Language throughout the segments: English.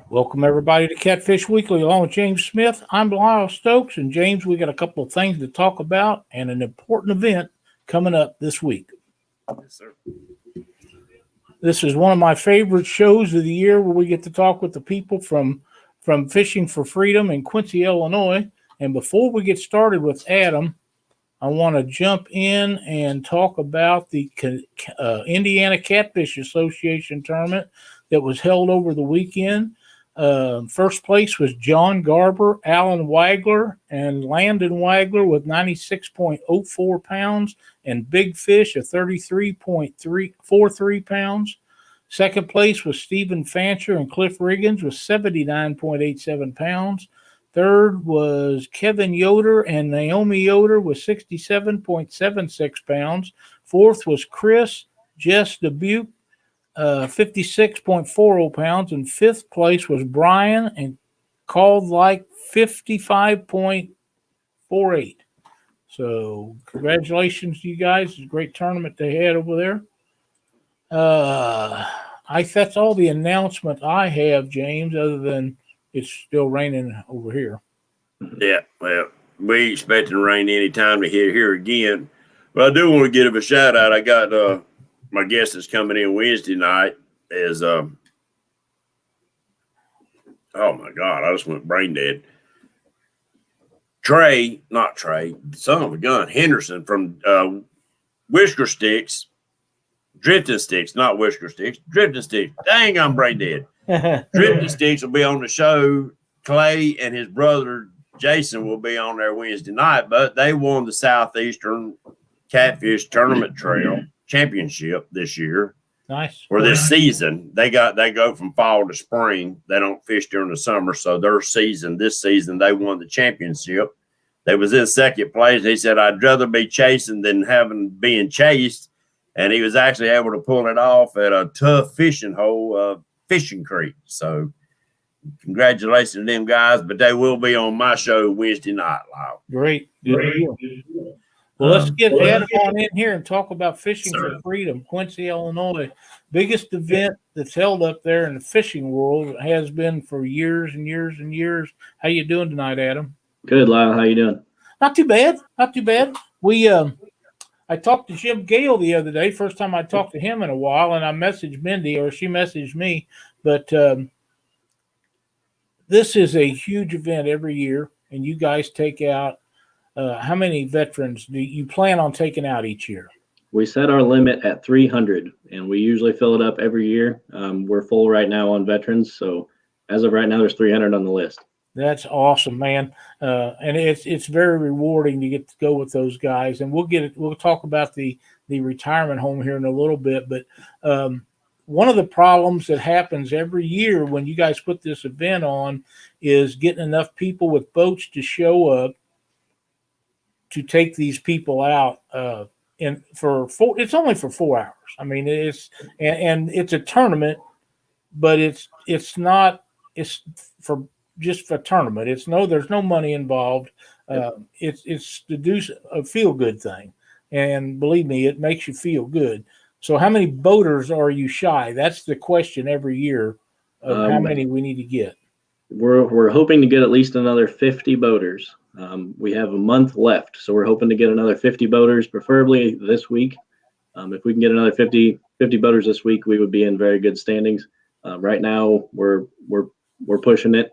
Welcome, everybody, to Catfish Weekly along with James Smith. I'm Lyle Stokes, and James, we got a couple of things to talk about and an important event coming up this week. Yes, sir. This is one of my favorite shows of the year where we get to talk with the people from Fishing for Freedom in Quincy, Illinois. And before we get started with Adam, I want to jump in and talk about the Indiana Catfish Association tournament that was held over the weekend. First place was John Garber, Alan Wagler, and Landon Wagler with 96.04 pounds and Big Fish of 33.43 pounds. Second place was Stephen Fancher and Cliff Riggins with 79.87 pounds. Third was Kevin Yoder and Naomi Yoder with 67.76 pounds. Fourth was Jess Dubuque, 56.40 pounds. And fifth place was Brian and called like 55.48. So congratulations to you guys. It's a great tournament they had over there. That's all the announcement I have, James, other than it's still raining over here. Yeah, well, we expecting rain any time to hit here again. But I do want to give a shout out. I got my guest that's coming in Wednesday night is oh my God, I just went brain dead. Son of a gun, Henderson from Whisker Sticks, Drifting Sticks, not Whisker Sticks, Drifting Sticks. Dang, I'm brain dead. Drifting Sticks will be on the show. Clay and his brother Jason will be on there Wednesday night, but they won the Southeastern Catfish Tournament Trail Championship this year. Nice. Or this season. They go from fall to spring. They don't fish during the summer, so this season they won the championship. They was in second place. He said, I'd rather be chasing than being chased. And he was actually able to pull it off at a tough fishing hole, Fishing Creek. So congratulations to them guys, but they will be on my show Wednesday night, Lyle. Great. Good deal. Well, let's get Adam on in here and talk about Fishing for Freedom, Quincy, Illinois. Biggest event that's held up there in the fishing world. It has been for years and years and years. How you doing tonight, Adam? Good, Lyle. How you doing? Not too bad. Not too bad. I talked to Jim Gale the other day, first time I talked to him in a while, and I messaged Mindy, or she messaged me. But this is a huge event every year, and you guys take out how many veterans do you plan on taking out each year? We set our limit at 300, and we usually fill it up every year. We're full right now on veterans, so as of right now, there's 300 on the list. That's awesome, man, and it's very rewarding to get to go with those guys. And we'll talk about the retirement home here in a little bit. But one of the problems that happens every year when you guys put this event on is getting enough people with boats to show up to take these people out. It's only for 4 hours. I mean, it's a tournament, but it's for just for tournament. There's no money involved. It's to do a feel good thing, and believe me, it makes you feel good. So, how many boaters are you shy? That's the question every year of how many we need to get. We're hoping to get at least another 50 boaters. We have a month left, so we're hoping to get another 50 boaters, preferably this week. If we can get another 50 boaters this week, we would be in very good standings. Right now, we're pushing it.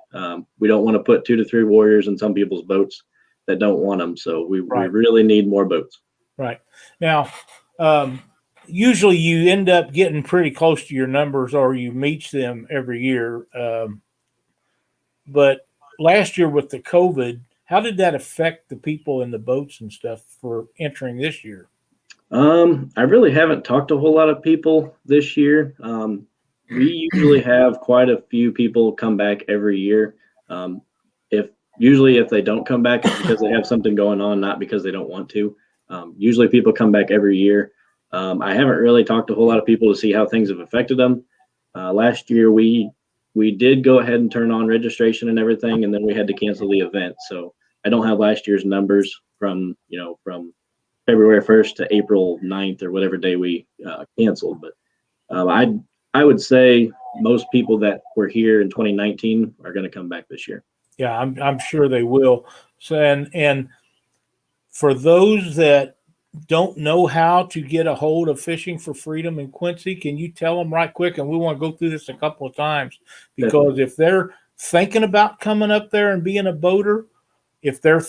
We don't want to put 2 to 3 warriors in some people's boats that don't want them, so we really need more boats. Right. Now, usually you end up getting pretty close to your numbers, or you meet them every year. But last year with the COVID, how did that affect the people in the boats and stuff for entering this year? I really haven't talked to a whole lot of people this year. We usually have quite a few people come back every year. If they don't come back, it's because they have something going on, not because they don't want to. Usually people come back every year. I haven't really talked to a whole lot of people to see how things have affected them. Last year we did go ahead and turn on registration and everything, and then we had to cancel the event. So I don't have last year's numbers from February 1st to April 9th or whatever day we canceled. But I would say most people that were here in 2019 are going to come back this year. Yeah, I'm sure they will. So and for those that don't know how to get a hold of Fishing for Freedom in Quincy, can you tell them right quick? And we want to go through this a couple of times, because Definitely. if they're thinking about coming up there and being a boater, if they're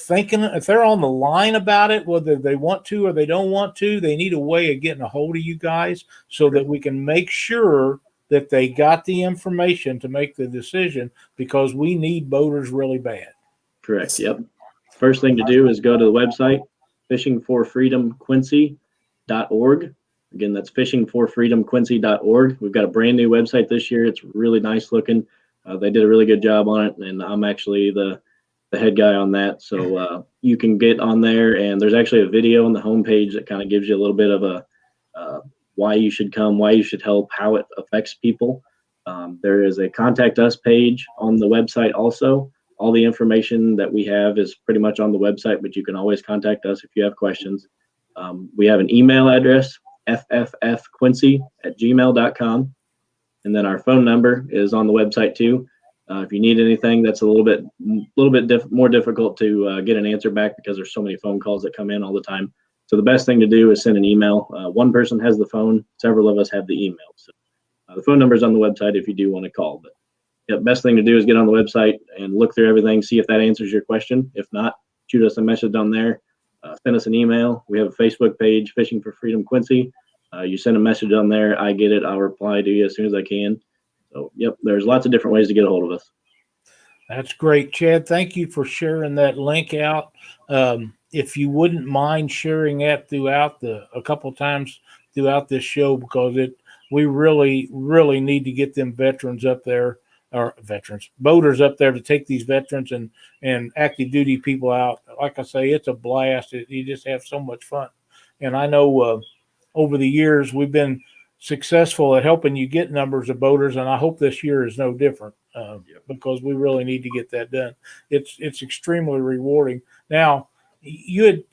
on the line about it, whether they want to or they don't want to, they need a way of getting a hold of you guys so that we can make sure that they got the information to make the decision, because we need boaters really bad. Correct. Yep. First thing to do is go to the website, fishingforfreedomquincy.org. Again, that's fishingforfreedomquincy.org. We've got a brand new website this year. It's really nice looking. They did a really good job on it, and I'm actually the head guy on that. So you can get on there, and there's actually a video on the homepage that kind of gives you a little bit of a why you should come, why you should help, how it affects people. There is a contact us page on the website also. All the information that we have is pretty much on the website, but you can always contact us if you have questions. We have an email address, fffquincy@gmail.com. And then our phone number is on the website too. If you need anything, that's a little bit more difficult to get an answer back, because there's so many phone calls that come in all the time. So the best thing to do is send an email. One person has the phone, several of us have the email. So the phone number is on the website if you do want to call. But yeah, best thing to do is get on the website and look through everything, see if that answers your question. If not, shoot us a message on there. Send us an email. We have a Facebook page, Fishing for Freedom Quincy. You send a message on there, I get it, I'll reply to you as soon as I can. So, yep, there's lots of different ways to get a hold of us. That's great, Chad. Thank you for sharing that link out. If you wouldn't mind sharing that a couple of times throughout this show, because we really, really need to get them boaters up there to take these veterans and active duty people out. Like I say, it's a blast. You just have so much fun. And I know over the years we've been successful at helping you get numbers of boaters, and I hope this year is no different, because we really need to get that done. It's extremely rewarding. Now,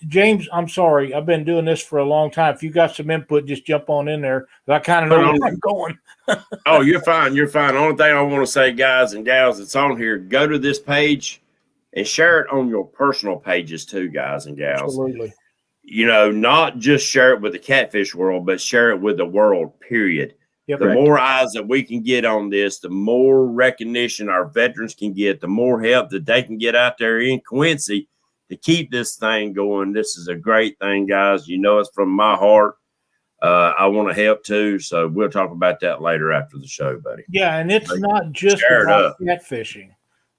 James, I'm sorry, I've been doing this for a long time. If you got some input, just jump on in there. I kind of know where I'm going. Oh, you're fine. You're fine. The only thing I want to say, guys and gals that's on here, go to this page and share it on your personal pages too, guys and gals. Absolutely. You know, not just share it with the catfish world, but share it with the world, period. Yep, the more eyes that we can get on this, the more recognition our veterans can get, the more help that they can get out there in Quincy to keep this thing going. This is a great thing, guys. You know, it's from my heart. I want to help too. So we'll talk about that later after the show, buddy. Yeah, and it's not just about catfishing.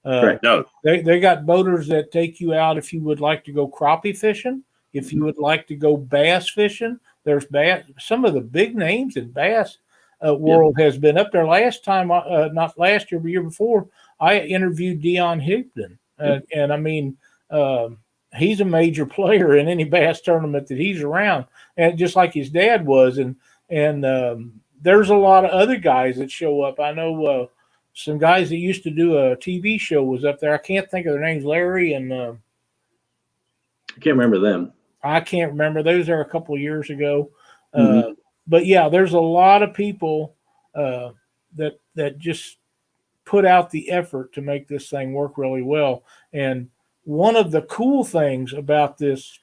No, they got boaters that take you out if you would like to go crappie fishing, if you would like to go bass fishing. There's bass. Some of the big names in bass world has been up there. Last time, not last year, but year before, I interviewed Dion Higdon, and I mean, he's a major player in any bass tournament that he's around, and just like his dad was. And there's a lot of other guys that show up. I know some guys that used to do a TV show was up there. I can't think of their names, Larry and I can't remember them. I can't remember. Those are a couple of years ago. But yeah, there's a lot of people that just put out the effort to make this thing work really well. And one of the cool things about this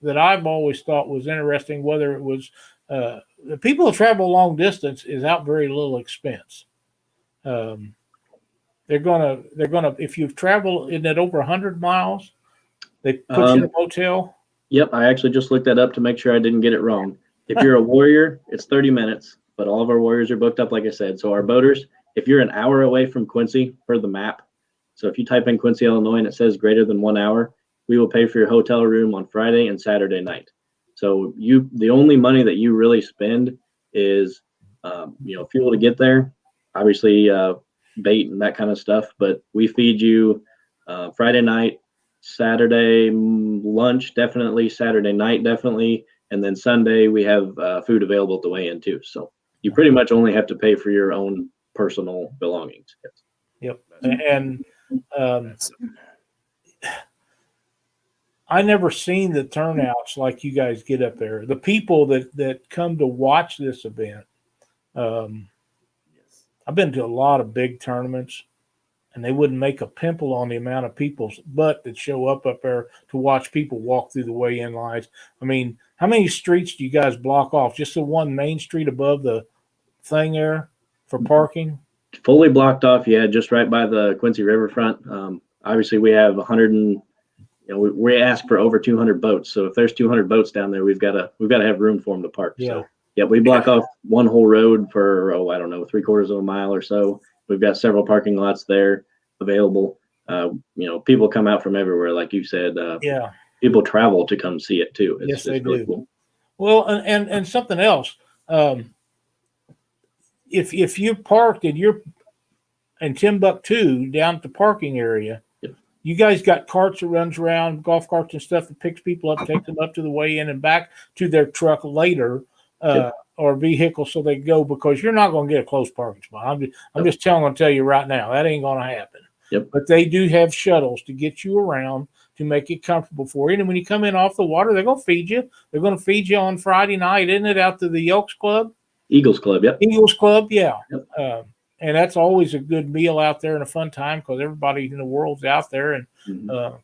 that I've always thought was interesting, whether it was the people who travel long distance is out very little expense. They're gonna if you've traveled in it over 100 miles, they put you in a motel. Yep, I actually just looked that up to make sure I didn't get it wrong. If you're a warrior, it's 30 minutes, but all of our warriors are booked up, like I said. So our boaters, if you're an hour away from Quincy per the map, so if you type in Quincy, Illinois, and it says greater than 1 hour, we will pay for your hotel room on Friday and Saturday night. So the only money that you really spend is, fuel to get there, obviously bait and that kind of stuff. But we feed you Friday night, Saturday lunch, definitely, Saturday night, definitely. And then Sunday, we have food available at the weigh-in too. So you pretty much only have to pay for your own personal belongings. Yep. And I never seen the turnouts like you guys get up there. The people that come to watch this event, I've been to a lot of big tournaments, and they wouldn't make a pimple on the amount of people's butt that show up there to watch people walk through the weigh-in lines. I mean, how many streets do you guys block off? Just the one main street above the thing there for parking? Fully blocked off, yeah, just right by the Quincy riverfront. Obviously, we have 100 and we ask for over 200 boats. So if there's 200 boats down there, we've got to have room for them to park. Yeah. So yeah, we block off one whole road for I don't know, 3/4 of a mile or so. We've got several parking lots there available. People come out from everywhere, like you said. Yeah. People travel to come see it too. Yes, they really do. Cool. Well, and something else. If you're parked and you're in Timbuktu down at the parking area, yep. You guys got carts that runs around, golf carts and stuff that picks people up, takes them up to the weigh-in and back to their truck later, yep. or vehicle, so they go, because you're not going to get a close parking spot. I'm just telling you right now, that ain't going to happen. Yep. But they do have shuttles to get you around, to make it comfortable for you. And when you come in off the water, they're going to feed you. They're going to feed you on Friday night, isn't it, out to the Elks Club? Eagles Club, yep. Eagles Club, yeah. Yep. And that's always a good meal out there and a fun time, because everybody in the world's out there, and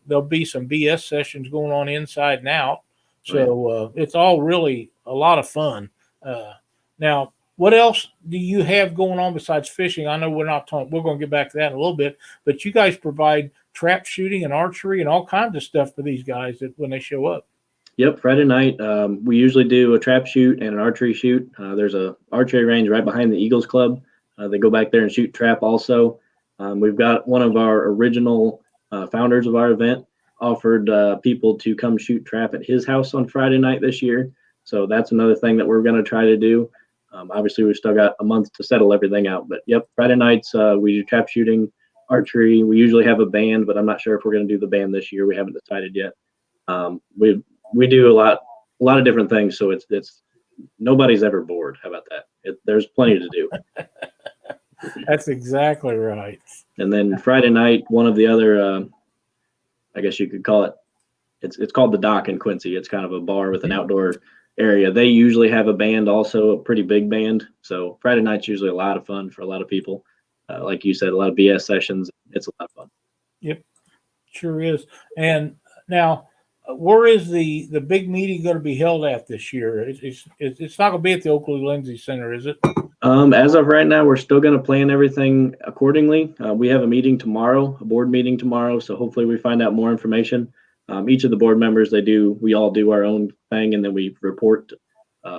there'll be some BS sessions going on inside and out. So it's all really a lot of fun. Now, what else do you have going on besides fishing? I know we're going to get back to that in a little bit, but you guys provide trap shooting and archery and all kinds of stuff for these guys when they show up. Yep, Friday night, we usually do a trap shoot and an archery shoot. There's a archery range right behind the Eagles Club. They go back there and shoot trap also. We've got one of our original founders of our event offered people to come shoot trap at his house on Friday night this year. So that's another thing that we're going to try to do. Obviously, we've still got a month to settle everything out. But, yep, Friday nights we do trap shooting, archery. We usually have a band, but I'm not sure if we're going to do the band this year. We haven't decided yet. We do a lot of different things, so it's nobody's ever bored. How about that? There's plenty to do. That's exactly right. And then Friday night, one of the other, I guess you could call it, it's called the Dock in Quincy. It's kind of a bar with an outdoor area. They usually have a band, also a pretty big band. So Friday night's usually a lot of fun for a lot of people. Like you said, a lot of BS sessions. It's a lot of fun. Yep, sure is. And now, where is the big meeting going to be held at this year? It's not going to be at the Oakley Lindsay Center, is it? As of right now, we're still going to plan everything accordingly. We have a meeting tomorrow, a board meeting tomorrow. So hopefully we find out more information. Each of the board members, we all do our own thing, and then we report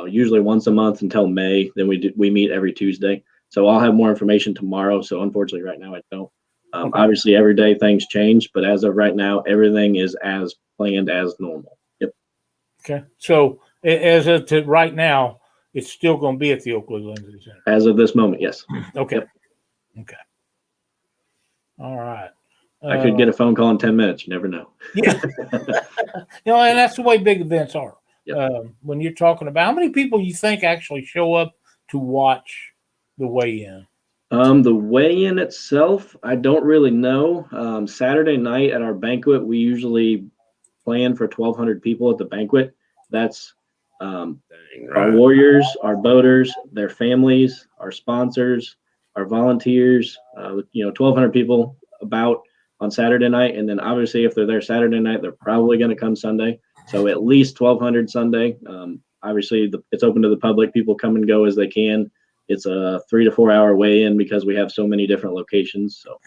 usually once a month until May. Then we meet every Tuesday. So I'll have more information tomorrow. So unfortunately right now I don't. Okay. Obviously every day things change, but as of right now, everything is as planned as normal. Yep. Okay. So as of right now, it's still going to be at the Oakley Lindsay Center. As of this moment, yes. Okay. Yep. Okay. All right. I could get a phone call in 10 minutes. You never know. Yeah. And that's the way big events are. Yep. When you're talking about, how many people you think actually show up to watch the weigh-in? The weigh-in itself, I don't really know. Saturday night at our banquet, we usually plan for 1,200 people at the banquet. That's our warriors, our boaters, their families, our sponsors, our volunteers, 1,200 people about on Saturday night. And then obviously if they're there Saturday night, they're probably going to come Sunday. So at least 1,200 Sunday. Obviously it's open to the public. People come and go as they can. It's a 3 to 4 hour weigh-in because we have so many different locations. So,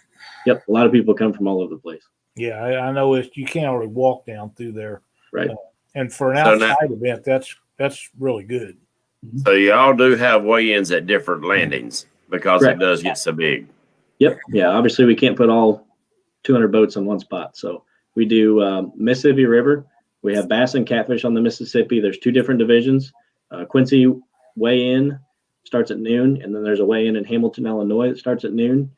yep, a lot of people come from all over the place. Yeah, I know you can't really walk down through there. Right. And for an outside event, that's really good. So y'all do have weigh-ins at different landings because Correct. It does get so big. Yep. Yeah. Obviously, we can't put all 200 boats in one spot. So we do Mississippi River. We have bass and catfish on the Mississippi. There's 2 different divisions. Quincy weigh-in starts at noon, and then there's a weigh-in in Hamilton, Illinois that starts at noon.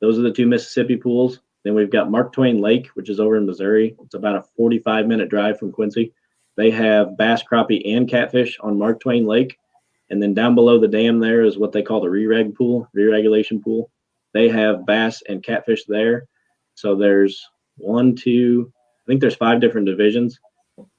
Those are the 2 Mississippi pools. Then we've got Mark Twain Lake, which is over in Missouri. It's about a 45-minute drive from Quincy. They have bass, crappie, and catfish on Mark Twain Lake. And then down below the dam there is what they call the re-regulation pool. They have bass and catfish there. So there's 1, 2, I think there's 5 different divisions.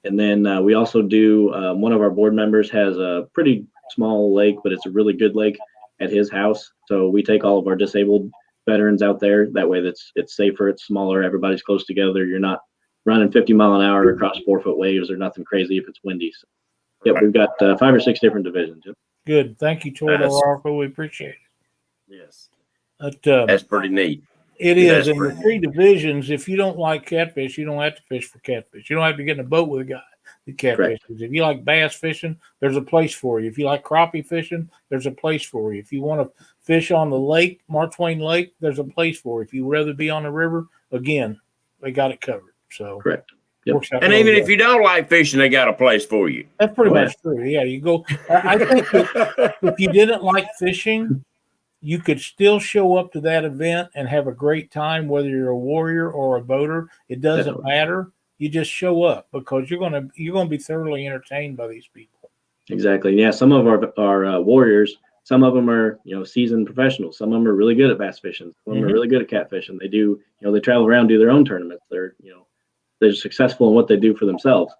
And then we also do, one of our board members has a pretty small lake, but it's a really good lake at his house. So we take all of our disabled veterans out there. That way it's safer, it's smaller, everybody's close together. You're not running 50 mile an hour across 4-foot waves or nothing crazy if it's windy. So, yep, we've got 5 or 6 different divisions. Yep. Good. Thank you, Toro Arco. We appreciate it. Yes. But, That's pretty neat. It is. That's In the pretty 3 divisions, if you don't like catfish, you don't have to fish for catfish. You don't have to get in a boat with a guy that catfishes. If you like bass fishing, there's a place for you. If you like crappie fishing, there's a place for you. If you want to fish on the lake, Mark Twain Lake, there's a place for you. If you'd rather be on the river, again, they got it covered. So correct. Yep. And even if you don't like fishing, they got a place for you. That's pretty much true. Yeah, you go. I think if you didn't like fishing, you could still show up to that event and have a great time, whether you're a warrior or a boater. It doesn't matter. You just show up because you're gonna be thoroughly entertained by these people. Exactly. Yeah, some of our warriors, some of them are seasoned professionals. Some of them are really good at bass fishing. Some of them are really good at catfishing. They do they travel around, do their own tournaments. They're successful in what they do for themselves.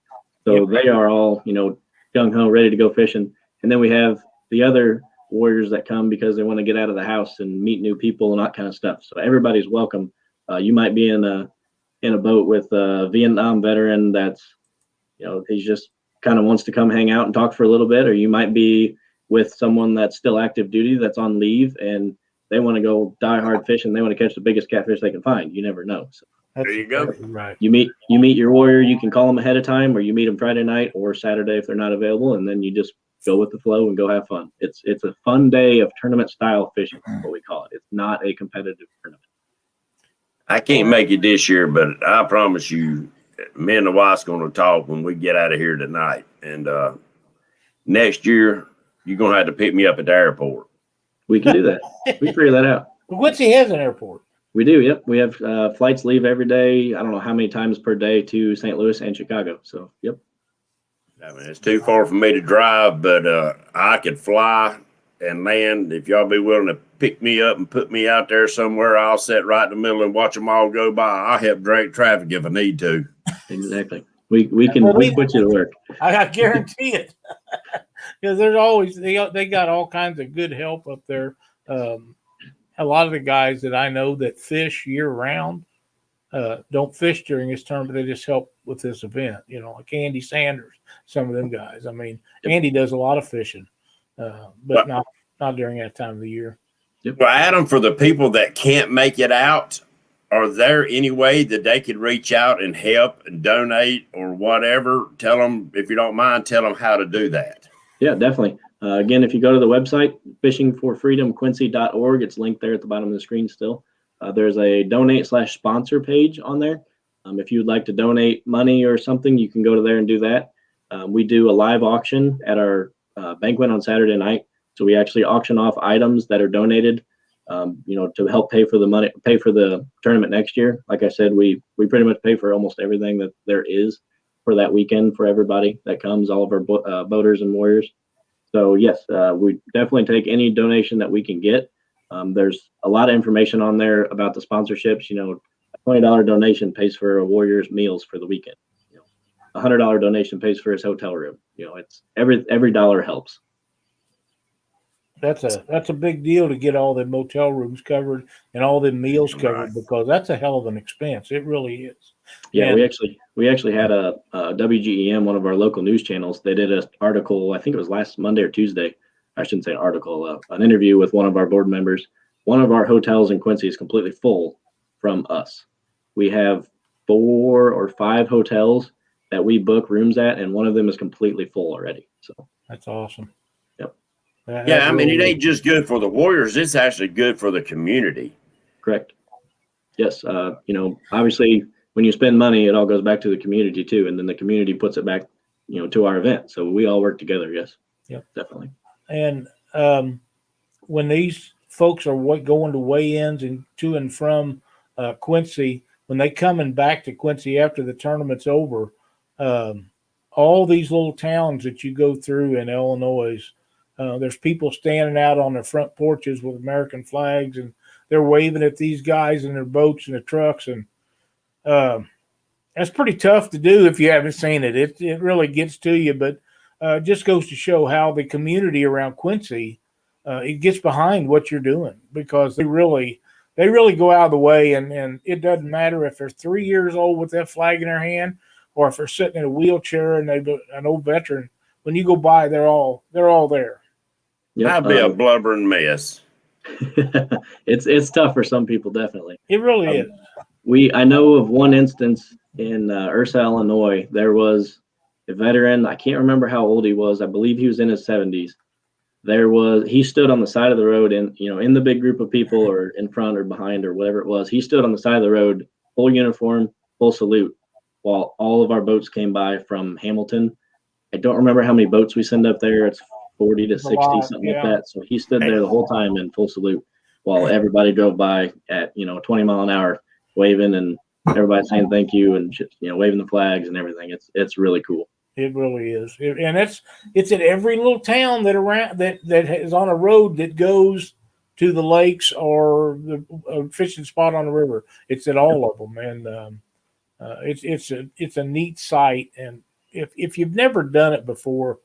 So they are all gung ho, ready to go fishing. And then we have the other warriors that come because they want to get out of the house and meet new people and that kind of stuff. So everybody's welcome. You might be in a boat with a Vietnam veteran that's he just kind of wants to come hang out and talk for a little bit, or you might be with someone that's still active duty that's on leave and they want to go die hard fishing. They want to catch the biggest catfish they can find. You never know. So there you go. Right. You meet your warrior. You can call them ahead of time, or you meet them Friday night or Saturday if they're not available, and then you just go with the flow and go have fun. It's a fun day of tournament style fishing, is what we call it. It's not a competitive tournament. I can't make it this year, but I promise you, me and the wife's going to talk when we get out of here tonight. And next year, you're going to have to pick me up at the airport. We can do that. We figure that out. Quincy has an airport. We do. Yep. We have flights leave every day. I don't know how many times per day to St. Louis and Chicago. So, yep. I mean, it's too far for me to drive, but I could fly and land. If y'all be willing to pick me up and put me out there somewhere, I'll sit right in the middle and watch them all go by. I'll help direct traffic if I need to. Exactly. We can put you to work. I guarantee it. Because there's always they got all kinds of good help up there. A lot of the guys that I know that fish year round don't fish during this tournament. They just help with this event. Like Andy Sanders, some of them guys. I mean, Andy does a lot of fishing, but not during that time of the year. Yep. Well, Adam, for the people that can't make it out, are there any way that they could reach out and help and donate or whatever? Tell them, if you don't mind, tell them how to do that. Yeah, definitely. Again, if you go to the website, fishingforfreedomquincy.org, it's linked there at the bottom of the screen still. There's a donate/sponsor page on there. If you'd like to donate money or something, you can go to there and do that. We do a live auction at our banquet on Saturday night. So we actually auction off items that are donated, to help pay for the tournament next year. Like I said, we pretty much pay for almost everything that there is for that weekend for everybody that comes, all of our boaters and warriors. So yes, we definitely take any donation that we can get. There's a lot of information on there about the sponsorships. A $20 donation pays for a warrior's meals for the weekend. A $100 donation pays for his hotel room. It's every dollar helps. That's a big deal to get all the motel rooms covered and all the meals covered, because that's a hell of an expense. It really is. Yeah, and we actually had a WGEM, one of our local news channels. They did an article, I think it was last Monday or Tuesday. I shouldn't say an article, an interview with one of our board members. One of our hotels in Quincy is completely full from us. We have 4 or 5 hotels that we book rooms at, and one of them is completely full already. So that's awesome. Yep. Yeah, I mean, it ain't just good for the warriors. It's actually good for the community. Correct. Yes. Obviously, when you spend money, it all goes back to the community too, and then the community puts it back, to our event. So we all work together. Yes. Yep. Definitely. And when these folks are going to weigh-ins and to and from Quincy, when they coming back to Quincy after the tournament's over, all these little towns that you go through in Illinois, there's people standing out on their front porches with American flags, and they're waving at these guys in their boats and their trucks. And that's pretty tough to do if you haven't seen it. It really gets to you, but just goes to show how the community around Quincy it gets behind what you're doing, because they really go out of the way, and it doesn't matter if they're 3 years old with that flag in their hand, or if they're sitting in a wheelchair and they're an old veteran. When you go by, they're all there. Yep. I'd be a blubbering mess. It's tough for some people, definitely. It really is. I know of one instance in Ursa, Illinois. There was a veteran. I can't remember how old he was. I believe he was in his 70s. He stood on the side of the road in the big group of people, or in front or behind or whatever it was. He stood on the side of the road, full uniform, full salute, while all of our boats came by from Hamilton. I don't remember how many boats we send up there. It's 40 to 60, something like that. So he stood there the whole time in full salute while everybody drove by at 20 mile an hour, waving, and everybody saying thank you, and waving the flags and everything. It's really cool. It really is, and it's at every little town that is on a road that goes to the lakes or the fishing spot on the river. It's at all of them, and it's a neat sight. And if you've never done it before,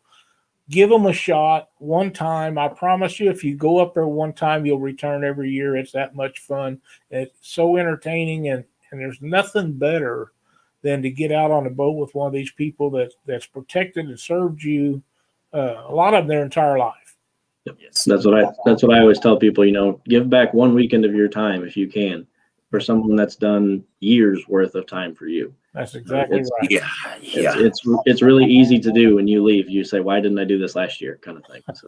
give them a shot one time. I promise you, if you go up there one time, you'll return every year. It's that much fun. It's so entertaining, and there's nothing better than to get out on a boat with one of these people that's protected and served you a lot of their entire life. Yes. That's what I always tell people. Give back one weekend of your time if you can, for someone that's done years worth of time for you. That's exactly right. Yeah. It's really easy to do when you leave. You say, "Why didn't I do this last year?" kind of thing. So,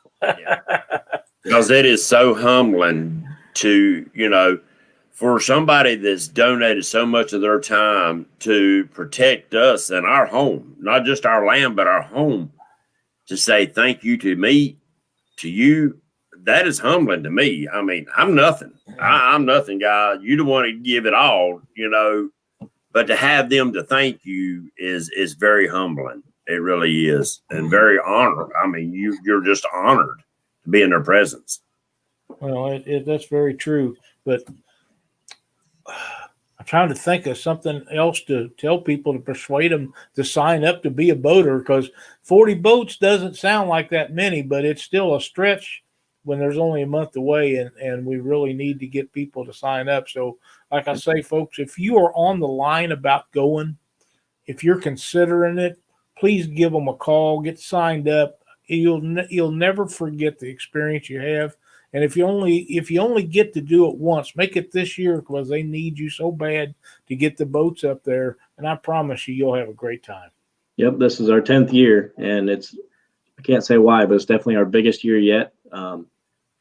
because it is so humbling to for somebody that's donated so much of their time to protect us and our home, not just our land, but our home, to say thank you to me, to you, that is humbling to me. I mean, I'm nothing. I'm nothing, guy. You don't want to give it all, but to have them to thank you is very humbling. It really is, and very honored. I mean, you're just honored to be in their presence. Well, that's very true, but I'm trying to think of something else to tell people to persuade them to sign up to be a boater, because 40 boats doesn't sound like that many, but it's still a stretch when there's only a month away, and we really need to get people to sign up. So like I say, folks, if you are on the line about going, if you're considering it, please give them a call, get signed up. You'll never forget the experience you have. And if you only get to do it once, make it this year, because they need you so bad to get the boats up there. And I promise you'll have a great time. Yep, this is our 10th year, and I can't say why, but it's definitely our biggest year yet.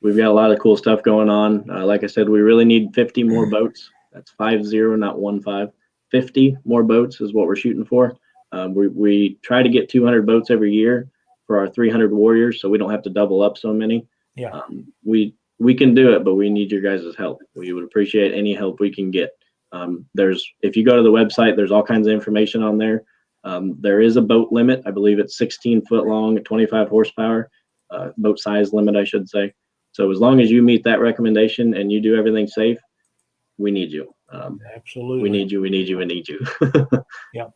We've got a lot of cool stuff going on. Like I said, we really need 50 more boats. That's 50, not 15. 50 more boats is what we're shooting for. We try to get 200 boats every year for our 300 warriors, so we don't have to double up so many. Yeah. We can do it, but we need your guys' help. We would appreciate any help we can get. If you go to the website, there's all kinds of information on there. There is a boat limit. I believe it's 16 foot long at 25 horsepower, boat size limit, I should say. So as long as you meet that recommendation and you do everything safe, we need you. Absolutely. We need you. Yeah.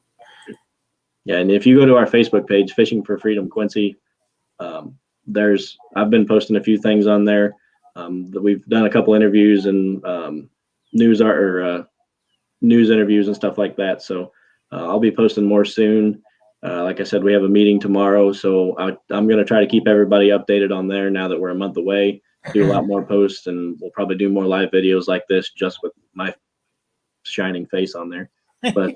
Yeah. And if you go to our Facebook page, Fishing for Freedom Quincy, I've been posting a few things on there. That we've done a couple interviews and news interviews and stuff like that. So I'll be posting more soon. Like I said, we have a meeting tomorrow, so I'm going to try to keep everybody updated on there now that we're a month away. Do a lot more posts, and we'll probably do more live videos like this just with my shining face on there. But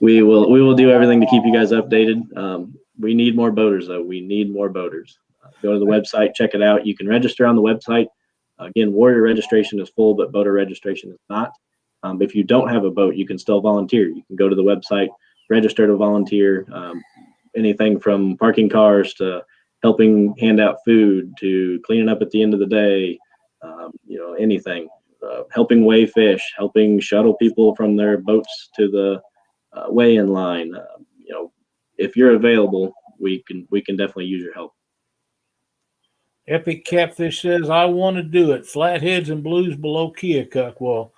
we will do everything to keep you guys updated. We need more boaters, though. We need more boaters. Go to the website, check it out. You can register on the website. Again, warrior registration is full, but boater registration is not. If you don't have a boat, you can still volunteer. You can go to the website, register to volunteer. Anything from parking cars to helping hand out food to cleaning up at the end of the day. Anything. Helping weigh fish, helping shuttle people from their boats to the weigh-in line. If you're available, we can definitely use your help. Epic Catfish says, I want to do it. Flatheads and blues below Keokuk. Well,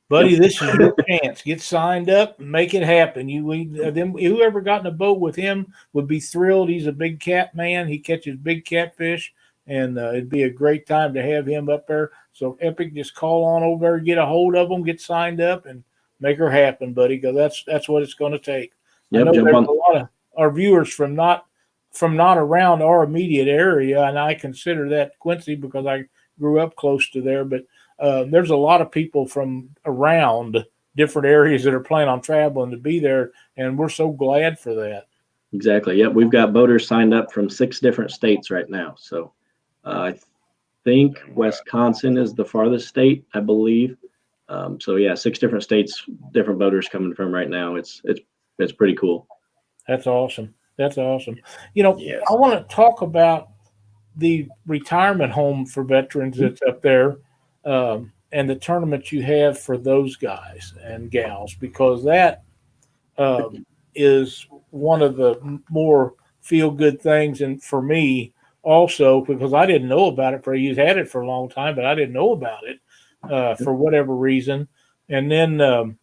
buddy, this is your chance. Get signed up and make it happen. Whoever got in a boat with him would be thrilled. He's a big cat man. He catches big catfish. and it'd be a great time to have him up there. So Epic, just call on over there, get a hold of them, get signed up, and make her happen, buddy. Because that's what it's going to take. Yep, I know jump there's on. a lot of our viewers from not around our immediate area, and I consider that Quincy because I grew up close to there. But there's a lot of people from around different areas that are planning on traveling to be there, and we're so glad for that. Exactly. Yep, we've got boaters signed up from 6 different states right now. So I think Wisconsin is the farthest state, I believe. So yeah, 6 different states, different boaters coming from right now. It's pretty cool. That's awesome. That's awesome. You know, Yes. I want to talk about the retirement home for veterans that's up there, and the tournament you have for those guys and gals, because that is one of the more feel good things. And for me also, because I didn't know about it you've had it for a long time, but I didn't know about it for whatever reason. And then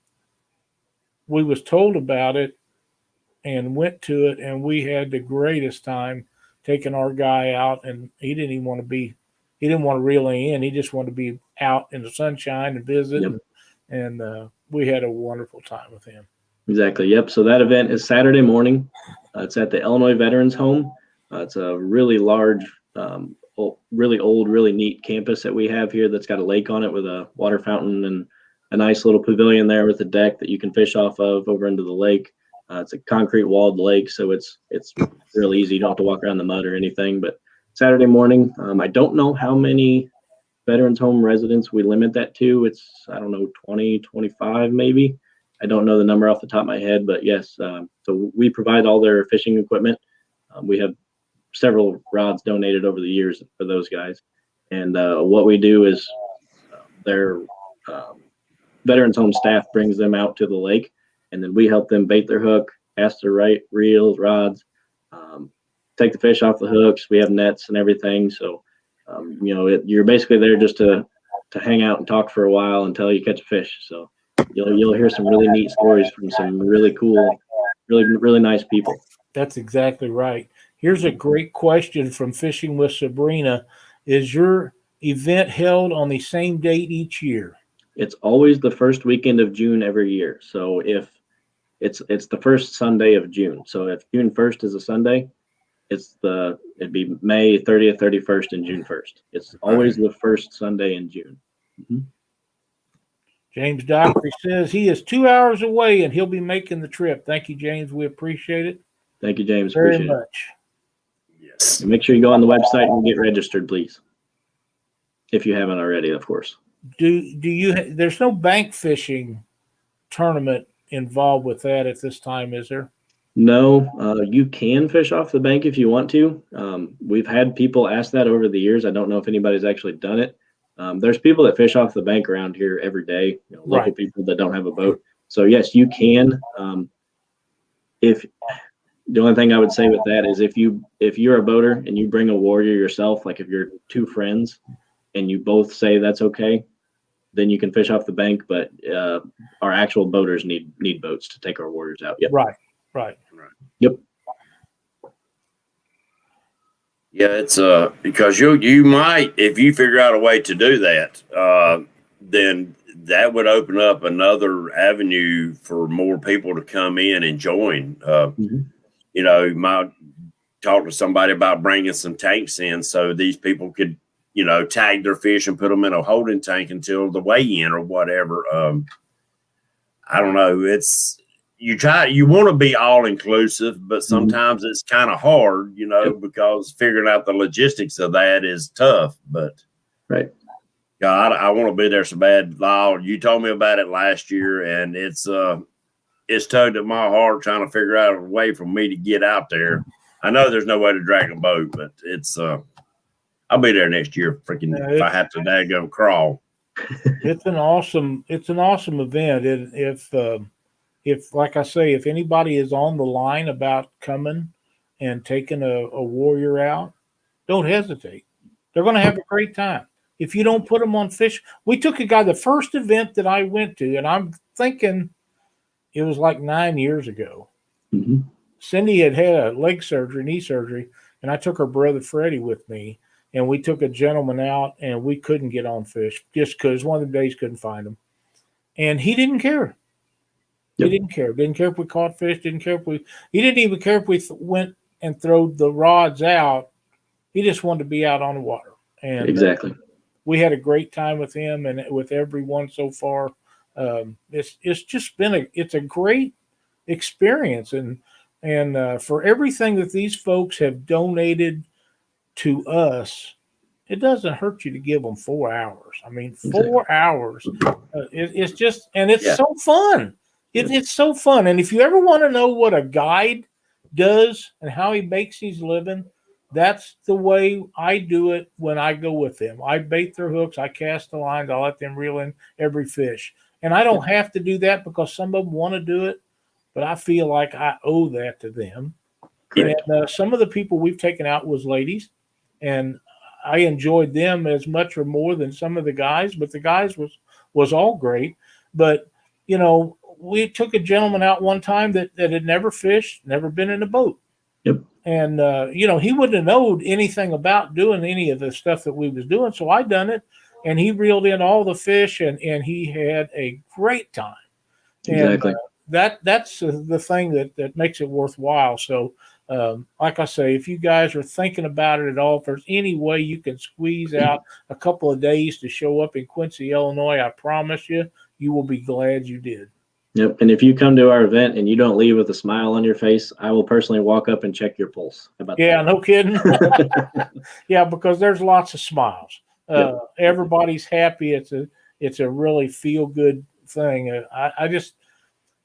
we was told about it and went to it, and we had the greatest time taking our guy out, and he didn't want to reel in. He just wanted to be out in the sunshine and visit. Yep. And we had a wonderful time with him. Exactly. Yep. So that event is Saturday morning. It's at the Illinois Veterans Home. It's a really large, really old, really neat campus that we have here that's got a lake on it with a water fountain and a nice little pavilion there with a deck that you can fish off of over into the lake. It's a concrete walled lake, so it's real easy. You don't have to walk around the mud or anything. But Saturday morning, I don't know how many Veterans Home residents we limit that to. It's, I don't know, 20, 25 maybe. I don't know the number off the top of my head, but yes. So we provide all their fishing equipment. We have several rods donated over the years for those guys. And what we do is their Veterans Home staff brings them out to the lake, and then we help them bait their hook, cast their right reels, rods, take the fish off the hooks. We have nets and everything. So, you're basically there just to hang out and talk for a while until you catch a fish. So you'll hear some really neat stories from some really cool, really nice people. That's exactly right. Here's a great question from Fishing with Sabrina. Is your event held on the same date each year? It's always the first weekend of June every year. So if it's the first Sunday of June. So if June 1st is a Sunday, it'd be May 30th, 31st, and June 1st. It's always the first Sunday in June. Mm-hmm. James Dockery says he is 2 hours away and he'll be making the trip. Thank you, James. We appreciate it. Thank you, James. Very Appreciate much. It. Yes. And make sure you go on the website and get registered, please. If you haven't already, of course. There's no bank fishing tournament involved with that at this time, is there? No, you can fish off the bank if you want to. We've had people ask that over the years. I don't know if anybody's actually done it. There's people that fish off the bank around here every day, local people that don't have a boat. So yes, you can. If the only thing I would say with that is if you're a boater and you bring a warrior yourself, like if you're 2 friends and you both say that's okay, then you can fish off the bank. But our actual boaters need boats to take our warriors out. Yep. Right. Yep. Yeah, it's because you might, if you figure out a way to do that, then that would open up another avenue for more people to come in and join. You might talk to somebody about bringing some tanks in so these people could, tag their fish and put them in a holding tank until the weigh-in or whatever. I don't know. You want to be all inclusive, but sometimes it's kind of hard, because figuring out the logistics of that is tough. But right. God, I want to be there so bad. Lyle, you told me about it last year, and it's tugged at my heart trying to figure out a way for me to get out there. I know there's no way to drag a boat, but I'll be there next year. If I have to daggone crawl. It's an awesome event. And if like I say, if anybody is on the line about coming and taking a warrior out, don't hesitate. They're going to have a great time. If you don't put them on fish, we took a guy, the first event that I went to, and I'm thinking it was like 9 years ago. Mm-hmm. Cindy had a knee surgery, and I took her brother Freddie with me. and we took a gentleman out, and we couldn't get on fish just because one of the days couldn't find them, and he didn't care. Yep. He didn't care. Didn't care if we caught fish. Didn't care if we. He didn't even care if we went and threw the rods out. He just wanted to be out on the water. And Exactly. we had a great time with him and with everyone so far. It's just been a great experience, and for everything that these folks have donated to us, it doesn't hurt you to give them 4 hours. I mean, 4 hours. It's just, and it's so fun. It's so fun. And if you ever want to know what a guide does and how he makes his living, that's the way I do it when I go with them. I bait their hooks, I cast the lines, I let them reel in every fish. And I don't have to do that because some of them want to do it, but I feel like I owe that to them. Correct. And some of the people we've taken out was ladies, and I enjoyed them as much or more than some of the guys, but the guys was all great. But, you know, we took a gentleman out one time that had never fished, never been in a boat. Yep. And, you know, he wouldn't have known anything about doing any of the stuff that we was doing. So I done it, and he reeled in all the fish, and he had a great time. Exactly. And that's the thing that makes it worthwhile. So, like I say, if you guys are thinking about it at all, if there's any way you can squeeze out a couple of days to show up in Quincy, Illinois, I promise you will be glad you did. Yep. And if you come to our event and you don't leave with a smile on your face, I will personally walk up and check your pulse. How about that? No kidding. Yeah, because there's lots of smiles. Everybody's happy. It's a really feel good thing. I just,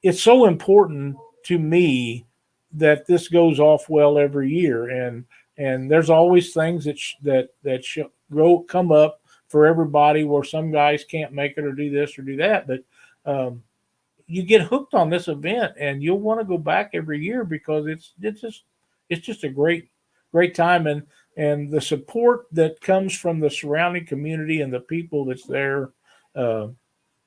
it's so important to me that this goes off well every year, and there's always things that come up for everybody where some guys can't make it or do this or do that, but you get hooked on this event and you'll want to go back every year because it's just a great time, and the support that comes from the surrounding community and the people that's there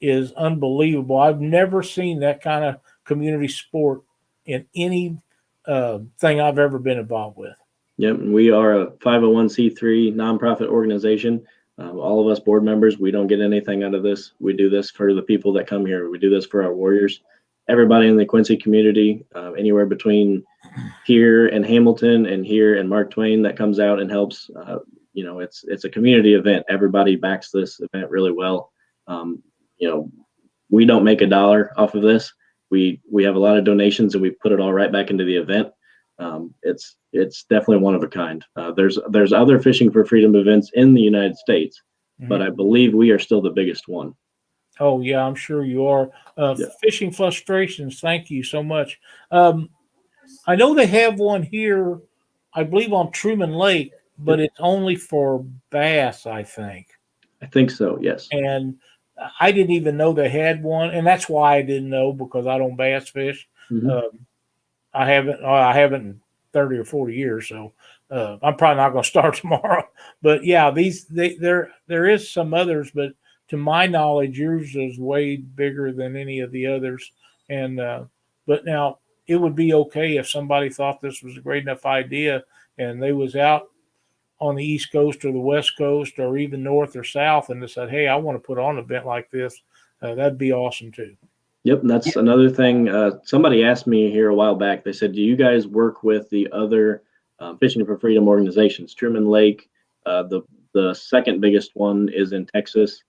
is unbelievable. I've never seen that kind of community support in any thing I've ever been involved with. Yep. We are a 501c3 nonprofit organization. All of us board members, we don't get anything out of this. We do this for the people that come here. We do this for our warriors. Everybody in the Quincy community, anywhere between here and Hamilton and here and Mark Twain that comes out and helps. You know, it's a community event. Everybody backs this event really well. You know, we don't make $1 off of this. We have a lot of donations and we put it all right back into the event. It's definitely one of a kind. There's other Fishing for Freedom events in the United States, but I believe we are still the biggest one. Oh yeah, I'm sure you are. Fishing Frustrations, thank you so much. I know they have one here, I believe on Truman Lake, but it's only for bass, I think. I think so, yes. And I didn't even know they had one, and that's why I didn't know, because I don't bass fish. I haven't in 30 or 40 years, so I'm probably not going to start tomorrow. But yeah, there is some others, but to my knowledge, yours is way bigger than any of the others. And but now it would be okay if somebody thought this was a great enough idea and they was out on the East Coast or the West Coast or even North or South, and they said, "Hey, I want to put on an event like this." That'd be awesome too. Yep, and that's another thing. Somebody asked me here a while back. They said, "Do you guys work with the other Fishing for Freedom organizations?" Truman Lake, the second biggest one is in Texas.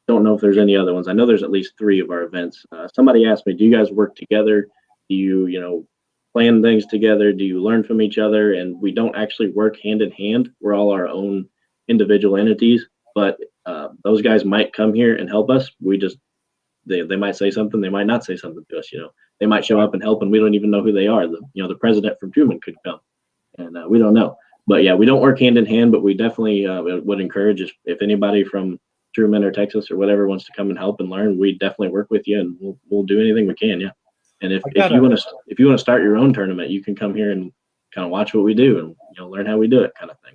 Don't know if there's any other ones. I know there's at least 3 of our events. Somebody asked me, "Do you guys work together? Do you plan things together? Do you learn from each other?" And we don't actually work hand in hand. We're all our own individual entities, but those guys might come here and help us. We just they might say something, they might not say something to us. They might show up and help, and we don't even know who they are. The president from Truman could come, and we don't know. But yeah, we don't work hand in hand, but we definitely would encourage if anybody from Truman or Texas or whatever wants to come and help and learn, we definitely work with you, and we'll do anything we can. Yeah. And if you want to start your own tournament, you can come here and kind of watch what we do and learn how we do it, kind of thing.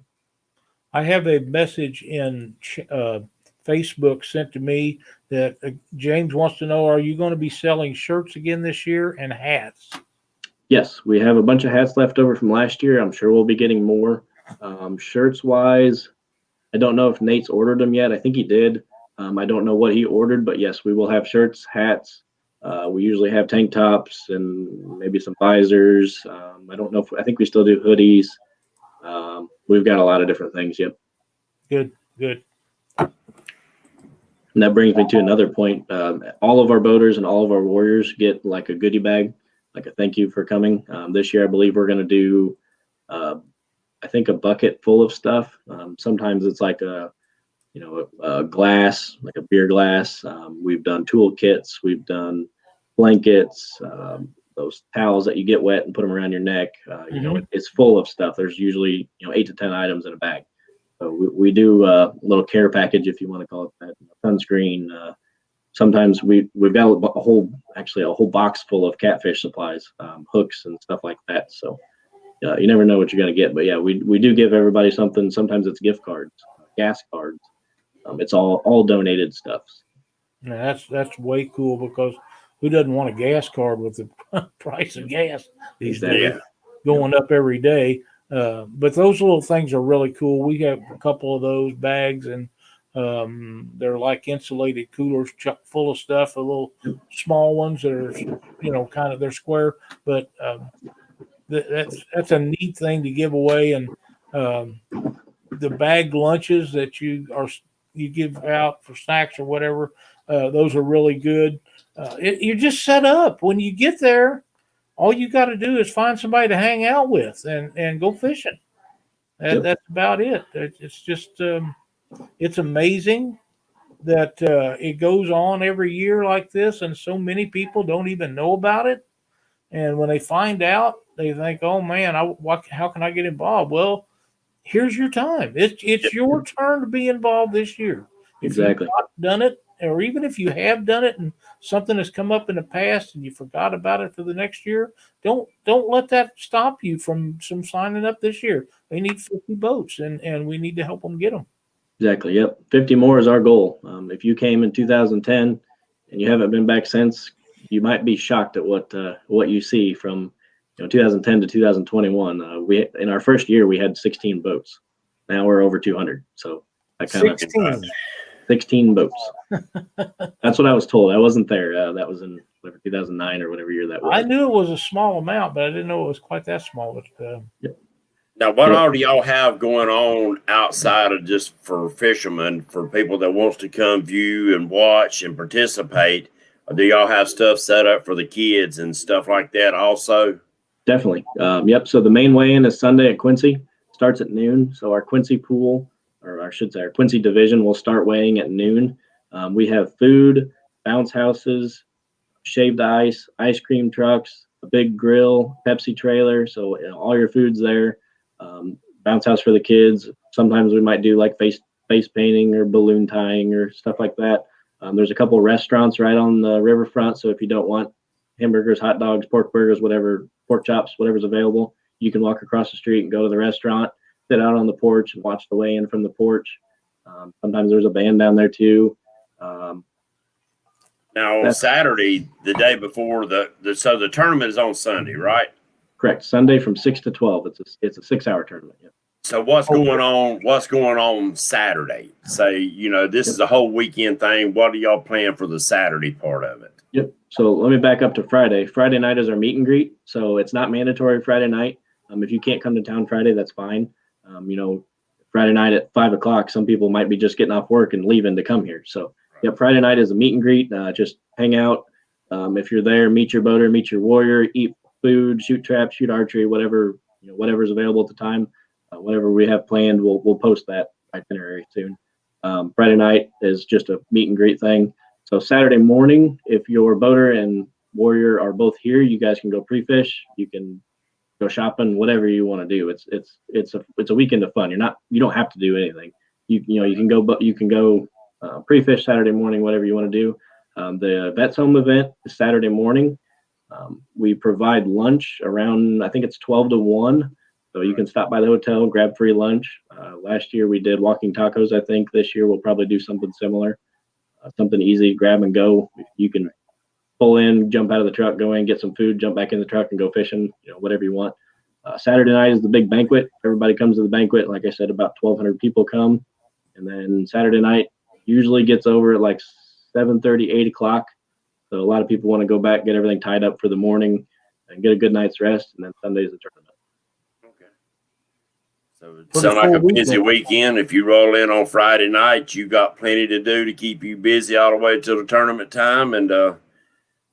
I have a message in Facebook sent to me that James wants to know: are you going to be selling shirts again this year and hats? Yes, we have a bunch of hats left over from last year. I'm sure we'll be getting more. Shirts wise, I don't know if Nate's ordered them yet. I think he did. I don't know what he ordered, but yes, we will have shirts, hats. We usually have tank tops and maybe some visors. I don't know I think we still do hoodies. We've got a lot of different things. Yep. Good. And that brings me to another point. All of our boaters and all of our warriors get like a goodie bag, like a thank you for coming. This year, I believe we're going to do, I think, a bucket full of stuff. Sometimes it's like a glass, like a beer glass. We've done tool kits. We've done blankets, those towels that you get wet and put them around your neck. It's full of stuff. There's usually 8 to 10 items in a bag. So we do a little care package, if you want to call it that. Sunscreen. Sometimes we've got a whole box full of catfish supplies, hooks and stuff like that. So you never know what you're going to get. But yeah, we do give everybody something. Sometimes it's gift cards, gas cards. It's all donated stuff. Yeah, that's way cool, because who doesn't want a gas card with the price of gas these days going up every day? But those little things are really cool. We have a couple of those bags, and they're like insulated coolers chock full of stuff. A little small ones that are kind of, they're square, but that's a neat thing to give away. And the bagged lunches that you give out for snacks or whatever, those are really good. You're just set up when you get there. All you got to do is find somebody to hang out with and go fishing. That's about it. It's just it's amazing that it goes on every year like this, and so many people don't even know about it. And when they find out, they think, "Oh man, how can I get involved?" Well, here's your time. It's your turn to be involved this year. If Exactly. you've not done it, or even if you have done it and something has come up in the past and you forgot about it for the next year, don't let that stop you from signing up this year. They need 50 boats, and we need to help them get them. Exactly. Yep. 50 more is our goal. If you came in 2010 and you haven't been back since, you might be shocked at what you see from 2010 to 2021. We in our first year we had 16 boats. Now we're over 200. So I kind of 16 boats. That's what I was told. I wasn't there. That was in 2009 or whatever year that was. I knew it was a small amount, but I didn't know it was quite that small. But, Now, what all do y'all have going on outside of just for fishermen, for people that wants to come view and watch and participate? Or do y'all have stuff set up for the kids and stuff like that also? Definitely. Yep. So the main weigh-in is Sunday at Quincy. Starts at noon. So our Quincy pool, or I should say our Quincy division, will start weighing at noon. We have food, bounce houses, shaved ice cream trucks, a big grill, Pepsi trailer. So all your food's there. Bounce house for the kids. Sometimes we might do like face painting or balloon tying or stuff like that. There's a couple of restaurants right on the riverfront. So if you don't want hamburgers, hot dogs, pork burgers, whatever, pork chops, whatever's available, you can walk across the street and go to the restaurant, sit out on the porch and watch the weigh-in from the porch. Sometimes there's a band down there too. Now on Saturday, the day before so the tournament is on Sunday, right? Correct. Sunday from 6 to 12. It's a 6-hour tournament. Yeah. So what's going on? What's going on Saturday? Say, this is a whole weekend thing. What do y'all plan for the Saturday part of it? Yep. So let me back up to Friday. Friday night is our meet and greet. So it's not mandatory Friday night. If you can't come to town Friday, that's fine. Friday night at 5 o'clock, some people might be just getting off work and leaving to come here. So yeah, Friday night is a meet and greet. Just hang out. If you're there, meet your boater, meet your warrior, eat food, shoot traps, shoot archery, whatever's available at the time. Whatever we have planned, we'll post that itinerary soon. Friday night is just a meet and greet thing. So Saturday morning, if your boater and warrior are both here, you guys can go pre-fish. You can go shopping, whatever you want to do. It's a weekend of fun. You don't have to do anything. You can go pre-fish Saturday morning, whatever you want to do. The Vets Home event is Saturday morning. We provide lunch around, I think it's 12 to 1. So you can stop by the hotel, grab free lunch. Last year we did walking tacos. I think this year we'll probably do something similar, something easy, grab and go. You can pull in, jump out of the truck, go in, get some food, jump back in the truck and go fishing, whatever you want. Saturday night is the big banquet. Everybody comes to the banquet. Like I said, about 1,200 people come. And then Saturday night usually gets over at like 7:30, 8 o'clock. So a lot of people want to go back, get everything tied up for the morning and get a good night's rest. And then Sunday's the tournament. Okay. So it For the sounds like a full busy weekend. If you roll in on Friday night, you got plenty to do to keep you busy all the way till the tournament time. And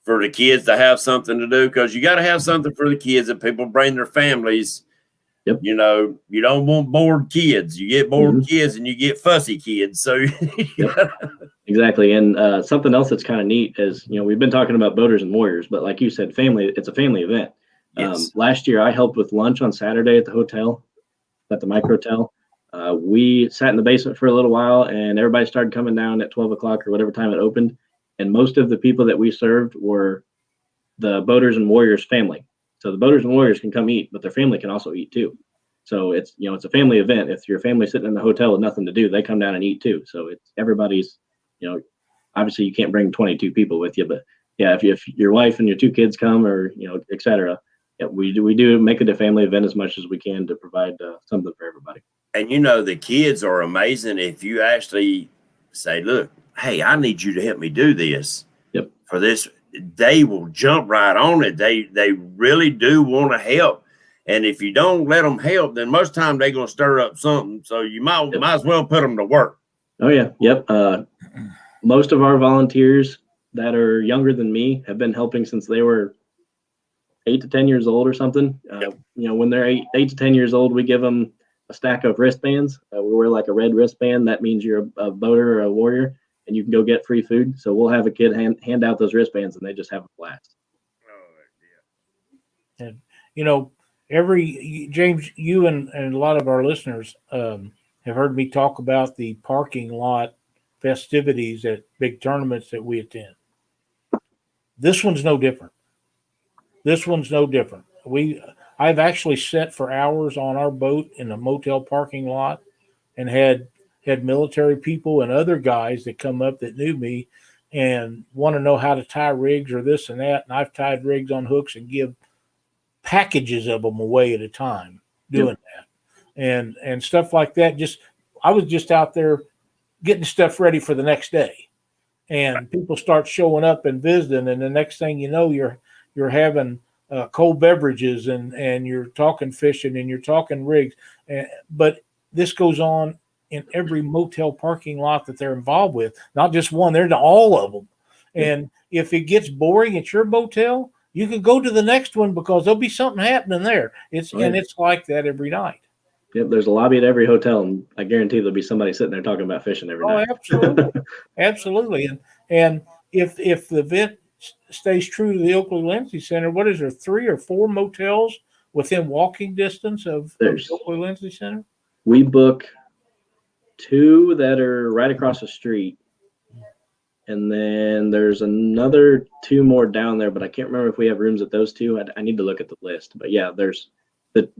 for the kids to have something to do, because you got to have something for the kids. If people bring their families, Yep. you know, you don't want bored kids. You get bored kids and you get fussy kids. So Exactly. And something else that's kind of neat is, you know, we've been talking about boaters and warriors, but like you said, it's a family event. Yes. Last year I helped with lunch on Saturday at the hotel, at the microtel. We sat in the basement for a little while and everybody started coming down at 12 o'clock or whatever time it opened. And most of the people that we served were the boaters and warriors family. So the boaters and warriors can come eat, but their family can also eat too. So it's, you know, it's a family event. If your family's sitting in the hotel with nothing to do, they come down and eat too. So it's everybody's, you know, obviously you can't bring 22 people with you, but yeah, if your wife and your 2 kids come, or, you know, et cetera, yeah, we do make it a family event as much as we can to provide something for everybody. And you know, the kids are amazing. If you actually say, look, hey, I need you to help me do this. Yep. For this, they will jump right on it. They really do want to help. And if you don't let them help, then most time they're going to stir up something. So you might as well put them to work. Oh yeah. Yep. Most of our volunteers that are younger than me have been helping since they were 8 to 10 years old or something. Yep. You know, when they're 8 to 10 years old, we give them a stack of wristbands. We wear like a red wristband. That means you're a boater or a warrior, and you can go get free food. So we'll have a kid hand out those wristbands, and they just have a blast. And, you know, James, you and a lot of our listeners have heard me talk about the parking lot festivities at big tournaments that we attend. This one's no different. I've actually sat for hours on our boat in a motel parking lot and had military people and other guys that come up that knew me and want to know how to tie rigs or this and that. And I've tied rigs on hooks and give packages of them away at a time doing that and stuff like that. I was just out there getting stuff ready for the next day, and people start showing up and visiting, and the next thing you know, you're having cold beverages and you're talking fishing and you're talking rigs. But this goes on in every motel parking lot that they're involved with, not just one, they're to all of them. And if it gets boring at your motel, you can go to the next one because there'll be something happening there. It's like that every night. Yep, there's a lobby at every hotel, and I guarantee there'll be somebody sitting there talking about fishing every night. Absolutely. Absolutely. And if the event stays true to the Oakley Lindsay Center, what is there, 3 or 4 motels within walking distance of the Oakley Lindsay Center? We book 2 that are right across the street. And then there's another 2 more down there, but I can't remember if we have rooms at those 2. I need to look at the list. But yeah, there's the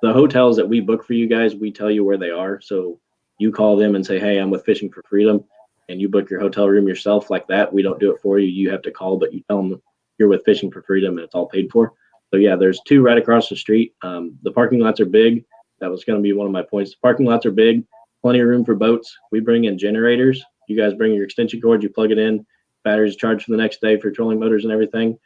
hotels that we book for you guys. We tell you where they are. So you call them and say, hey, I'm with Fishing for Freedom, and you book your hotel room yourself like that. We don't do it for you. You have to call, but you tell them you're with Fishing for Freedom and it's all paid for. So yeah, there's 2 right across the street. The parking lots are big. That was going to be one of my points. The parking lots are big, plenty of room for boats. We bring in generators. You guys bring your extension cord, you plug it in, batteries charged for the next day for trolling motors and everything.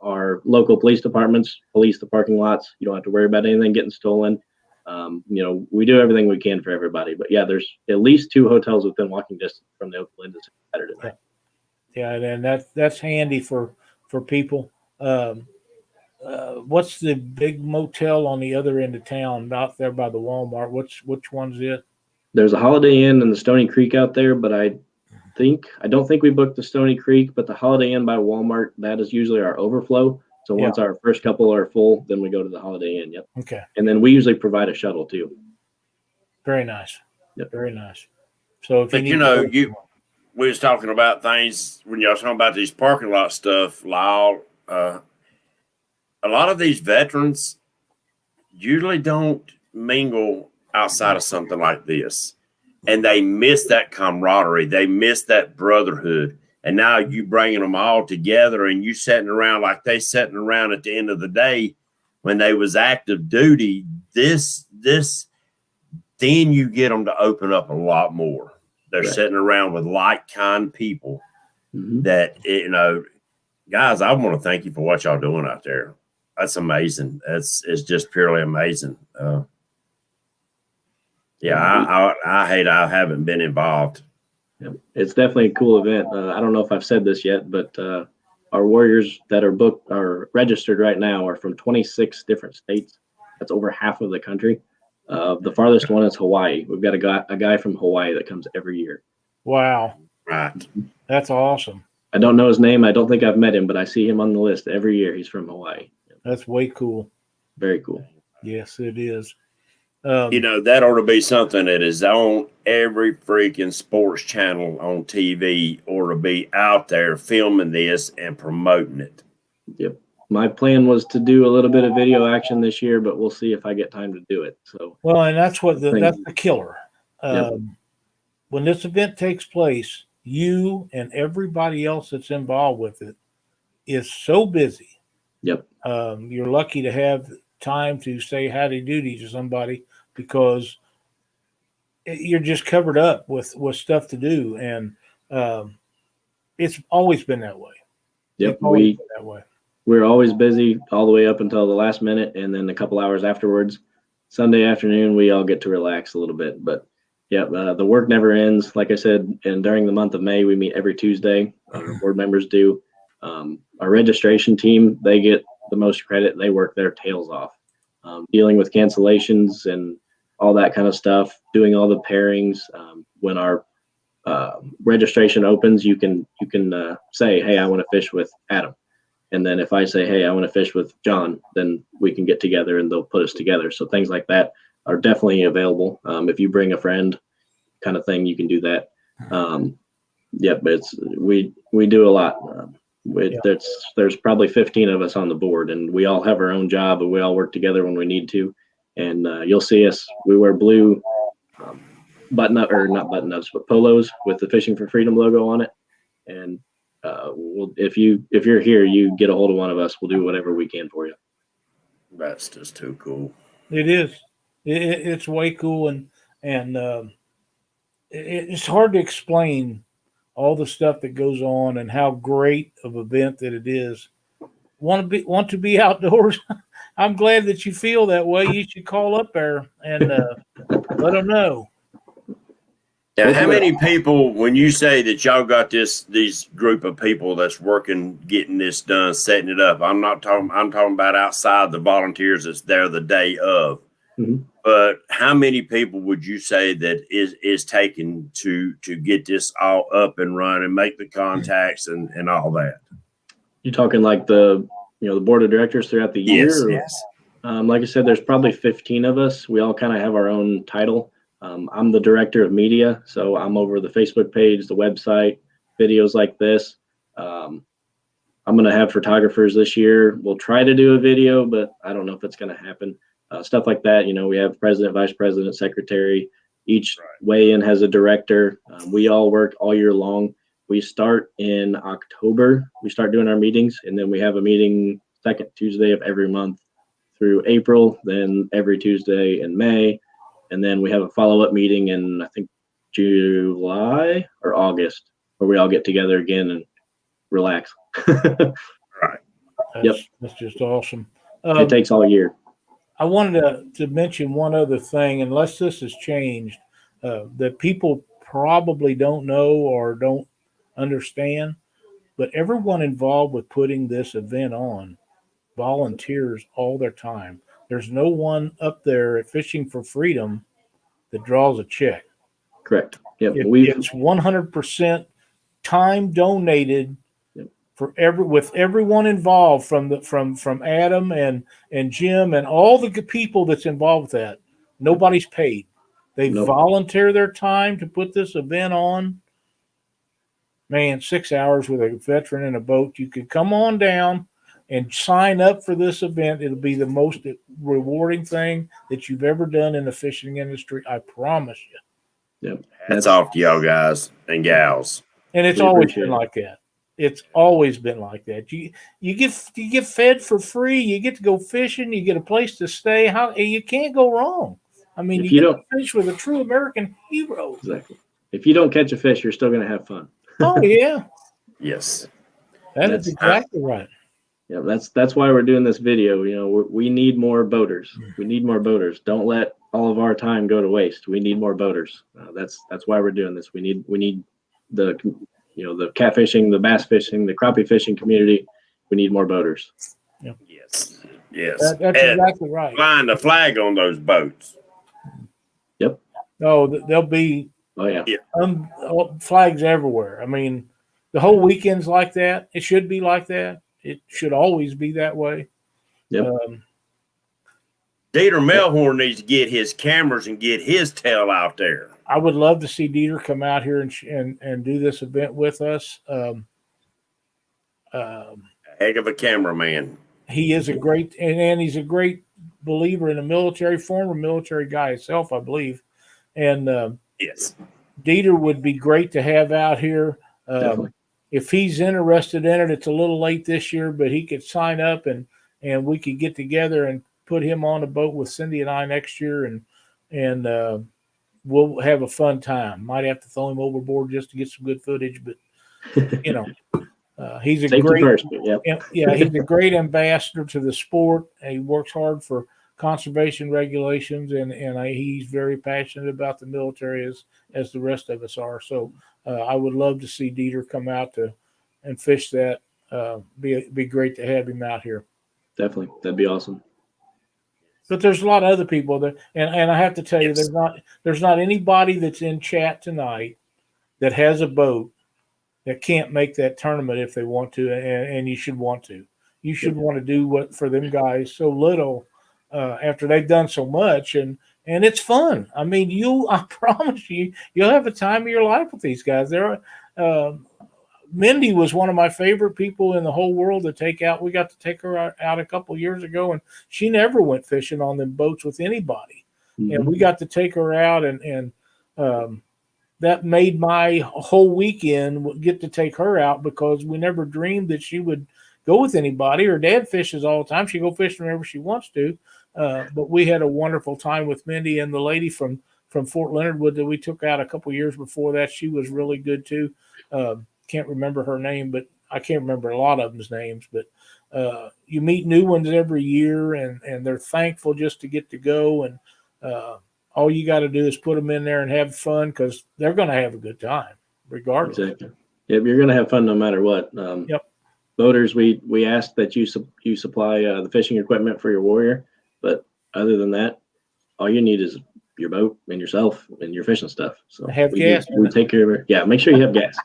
Our local police departments police the parking lots. You don't have to worry about anything getting stolen. You know, we do everything we can for everybody. But yeah, there's at least 2 hotels within walking distance from the Oakley Lindsay Saturday night. Yeah, and that's handy for people. What's the big motel on the other end of town, out there by the Walmart? Which one's it? There's a Holiday Inn in the Stony Creek out there, but I don't think we booked the Stony Creek, but the Holiday Inn by Walmart, that is usually our overflow. So once our first couple are full, then we go to the Holiday Inn. Yep. Okay. And then we usually provide a shuttle too. Very nice. Yep. Very nice. So if we was talking about things when y'all talking about these parking lot stuff, Lyle. A lot of these veterans usually don't mingle outside of something like this, and they miss that camaraderie. They miss that brotherhood. And now you bringing them all together, and you sitting around like they sitting around at the end of the day when they was active duty. This then you get them to open up a lot more. They're Right. sitting around with like kind people Mhm. that, guys, I want to thank you for what y'all doing out there. That's amazing. It's just purely amazing. I hate I haven't been involved. Yeah, it's definitely a cool event. I don't know if I've said this yet, but our warriors that are registered right now are from 26 different states. That's over half of the country. The farthest one is Hawaii. We've got a guy from Hawaii that comes every year. Wow. Right. That's awesome. I don't know his name. I don't think I've met him, but I see him on the list every year. He's from Hawaii. That's way cool. Very cool. Yes, it is. That ought to be something that is on every freaking sports channel on TV, or to be out there filming this and promoting it. Yep. My plan was to do a little bit of video action this year, but we'll see if I get time to do it. So, well, and that's that's the killer. Yep. When this event takes place, you and everybody else that's involved with it is so busy. Yep. You're lucky to have time to say howdy doody to somebody, because you're just covered up with stuff to do, and it's always been that way. Yep. It's always been that way. We're always busy all the way up until the last minute, and then a couple hours afterwards, Sunday afternoon, we all get to relax a little bit. But yeah, the work never ends. Like I said, and during the month of May, we meet every Tuesday. Our board members do. Our registration team, they get the most credit. They work their tails off, dealing with cancellations and all that kind of stuff, doing all the pairings. When our registration opens, you can say, hey, I want to fish with Adam. And then if I say, hey, I want to fish with John, then we can get together and they'll put us together. So things like that are definitely available. If you bring a friend kind of thing, you can do that. But we do a lot. There's probably 15 of us on the board, and we all have our own job, and we all work together when we need to. And you'll see us, we wear blue not button-ups, but polos with the Fishing for Freedom logo on it. And if you're here, you get a hold of one of us. We'll do whatever we can for you. That's just too cool. It is. It's way cool, and it's hard to explain all the stuff that goes on and how great of an event that it is. Want to be outdoors? I'm glad that you feel that way. You should call up there and let them know. Now, how many people, when you say that y'all got these group of people that's working, getting this done, setting it up, I'm talking about outside the volunteers that's there the day of. Mm-hmm. But how many people would you say that is taken to get this all up and running, make the contacts and all that? You talking like the board of directors throughout the year? Yes. Like I said, there's probably 15 of us. We all kind of have our own title. I'm the director of media, so I'm over the Facebook page, the website, videos like this. I'm going to have photographers this year. We'll try to do a video, but I don't know if it's going to happen. Stuff like that. We have president, vice president, secretary. Each weigh-in has a director. We all work all year long. We start in October. We start doing our meetings, and then we have a meeting second Tuesday of every month through April, then every Tuesday in May. And then we have a follow-up meeting in, I think, July or August, where we all get together again and relax. Right. That's just awesome. It takes all year. I wanted to mention one other thing, unless this has changed, that people probably don't know or don't understand, but everyone involved with putting this event on volunteers all their time. There's no one up there at Fishing for Freedom that draws a check. Correct. Yep. It's 100% time donated for with everyone involved, from Adam and Jim and all the good people that's involved with that. Nobody's paid. They volunteer their time to put this event on. Man, 6 hours with a veteran in a boat. You can come on down and sign up for this event. It'll be the most rewarding thing that you've ever done in the fishing industry. I promise you. Yep. Hats off to y'all guys and gals. And it's always been like that. It's always been like that. You get fed for free. You get to go fishing. You get a place to stay. You can't go wrong. I mean, If you you get don't- to fish with a true American hero. Exactly. If you don't catch a fish, you're still going to have fun. Oh yeah, Yes. that is That's- exactly right. Yeah, that's why we're doing this video. You know, we need more boaters. We need more boaters. Don't let all of our time go to waste. We need more boaters. That's why we're doing this. We need the the catfishing, the bass fishing, the crappie fishing community. We need more boaters. Yes. Yes. That's And exactly right. flying the flag on those boats. Oh, there'll be Oh yeah. flags everywhere. I mean, the whole weekend's like that. It should be like that. It should always be that way. Yep. Dieter Melhorn needs to get his cameras and get his tail out there. I would love to see Dieter come out here and do this event with us. Heck of a cameraman. He is a great, and he's a great believer in the military, former military guy himself, I believe. And Yes. Dieter would be great to have out here. Definitely. If he's interested in it, it's a little late this year, but he could sign up and we could get together and put him on a boat with Cindy and I next year, and we'll have a fun time. Might have to throw him overboard just to get some good footage, but he's a Safety great first, but yeah, he's a great ambassador to the sport. And he works hard for conservation regulations, and he's very passionate about the military as the rest of us are. So I would love to see Dieter come out and fish that. Be great to have him out here. Definitely, that'd be awesome. But there's a lot of other people that, and I have to tell you, Yes. there's not anybody that's in chat tonight that has a boat that can't make that tournament if they want to, and you should want to. You should want to do what for them guys so little after they've done so much, and it's fun. I mean, I promise you'll have a time of your life with these guys. Mindy was one of my favorite people in the whole world to take out. We got to take her out a couple years ago, and she never went fishing on them boats with anybody. Mm-hmm. And we got to take her out, and that made my whole weekend get to take her out, because we never dreamed that she would go with anybody. Her dad fishes all the time. She go fishing whenever she wants to. But we had a wonderful time with Mindy, and the lady from Fort Leonard Wood that we took out a couple years before that. She was really good too. Can't remember her name, but I can't remember a lot of them's names. But you meet new ones every year, and they're thankful just to get to go. And all you got to do is put them in there and have fun, because they're going to have a good time regardless. Exactly. Yep, you're going to have fun no matter what. Yep. Boaters, we ask that you supply the fishing equipment for your warrior, but other than that, all you need is your boat and yourself and your fishing stuff. So Have gas. We take care of it. Yeah, make sure you have gas.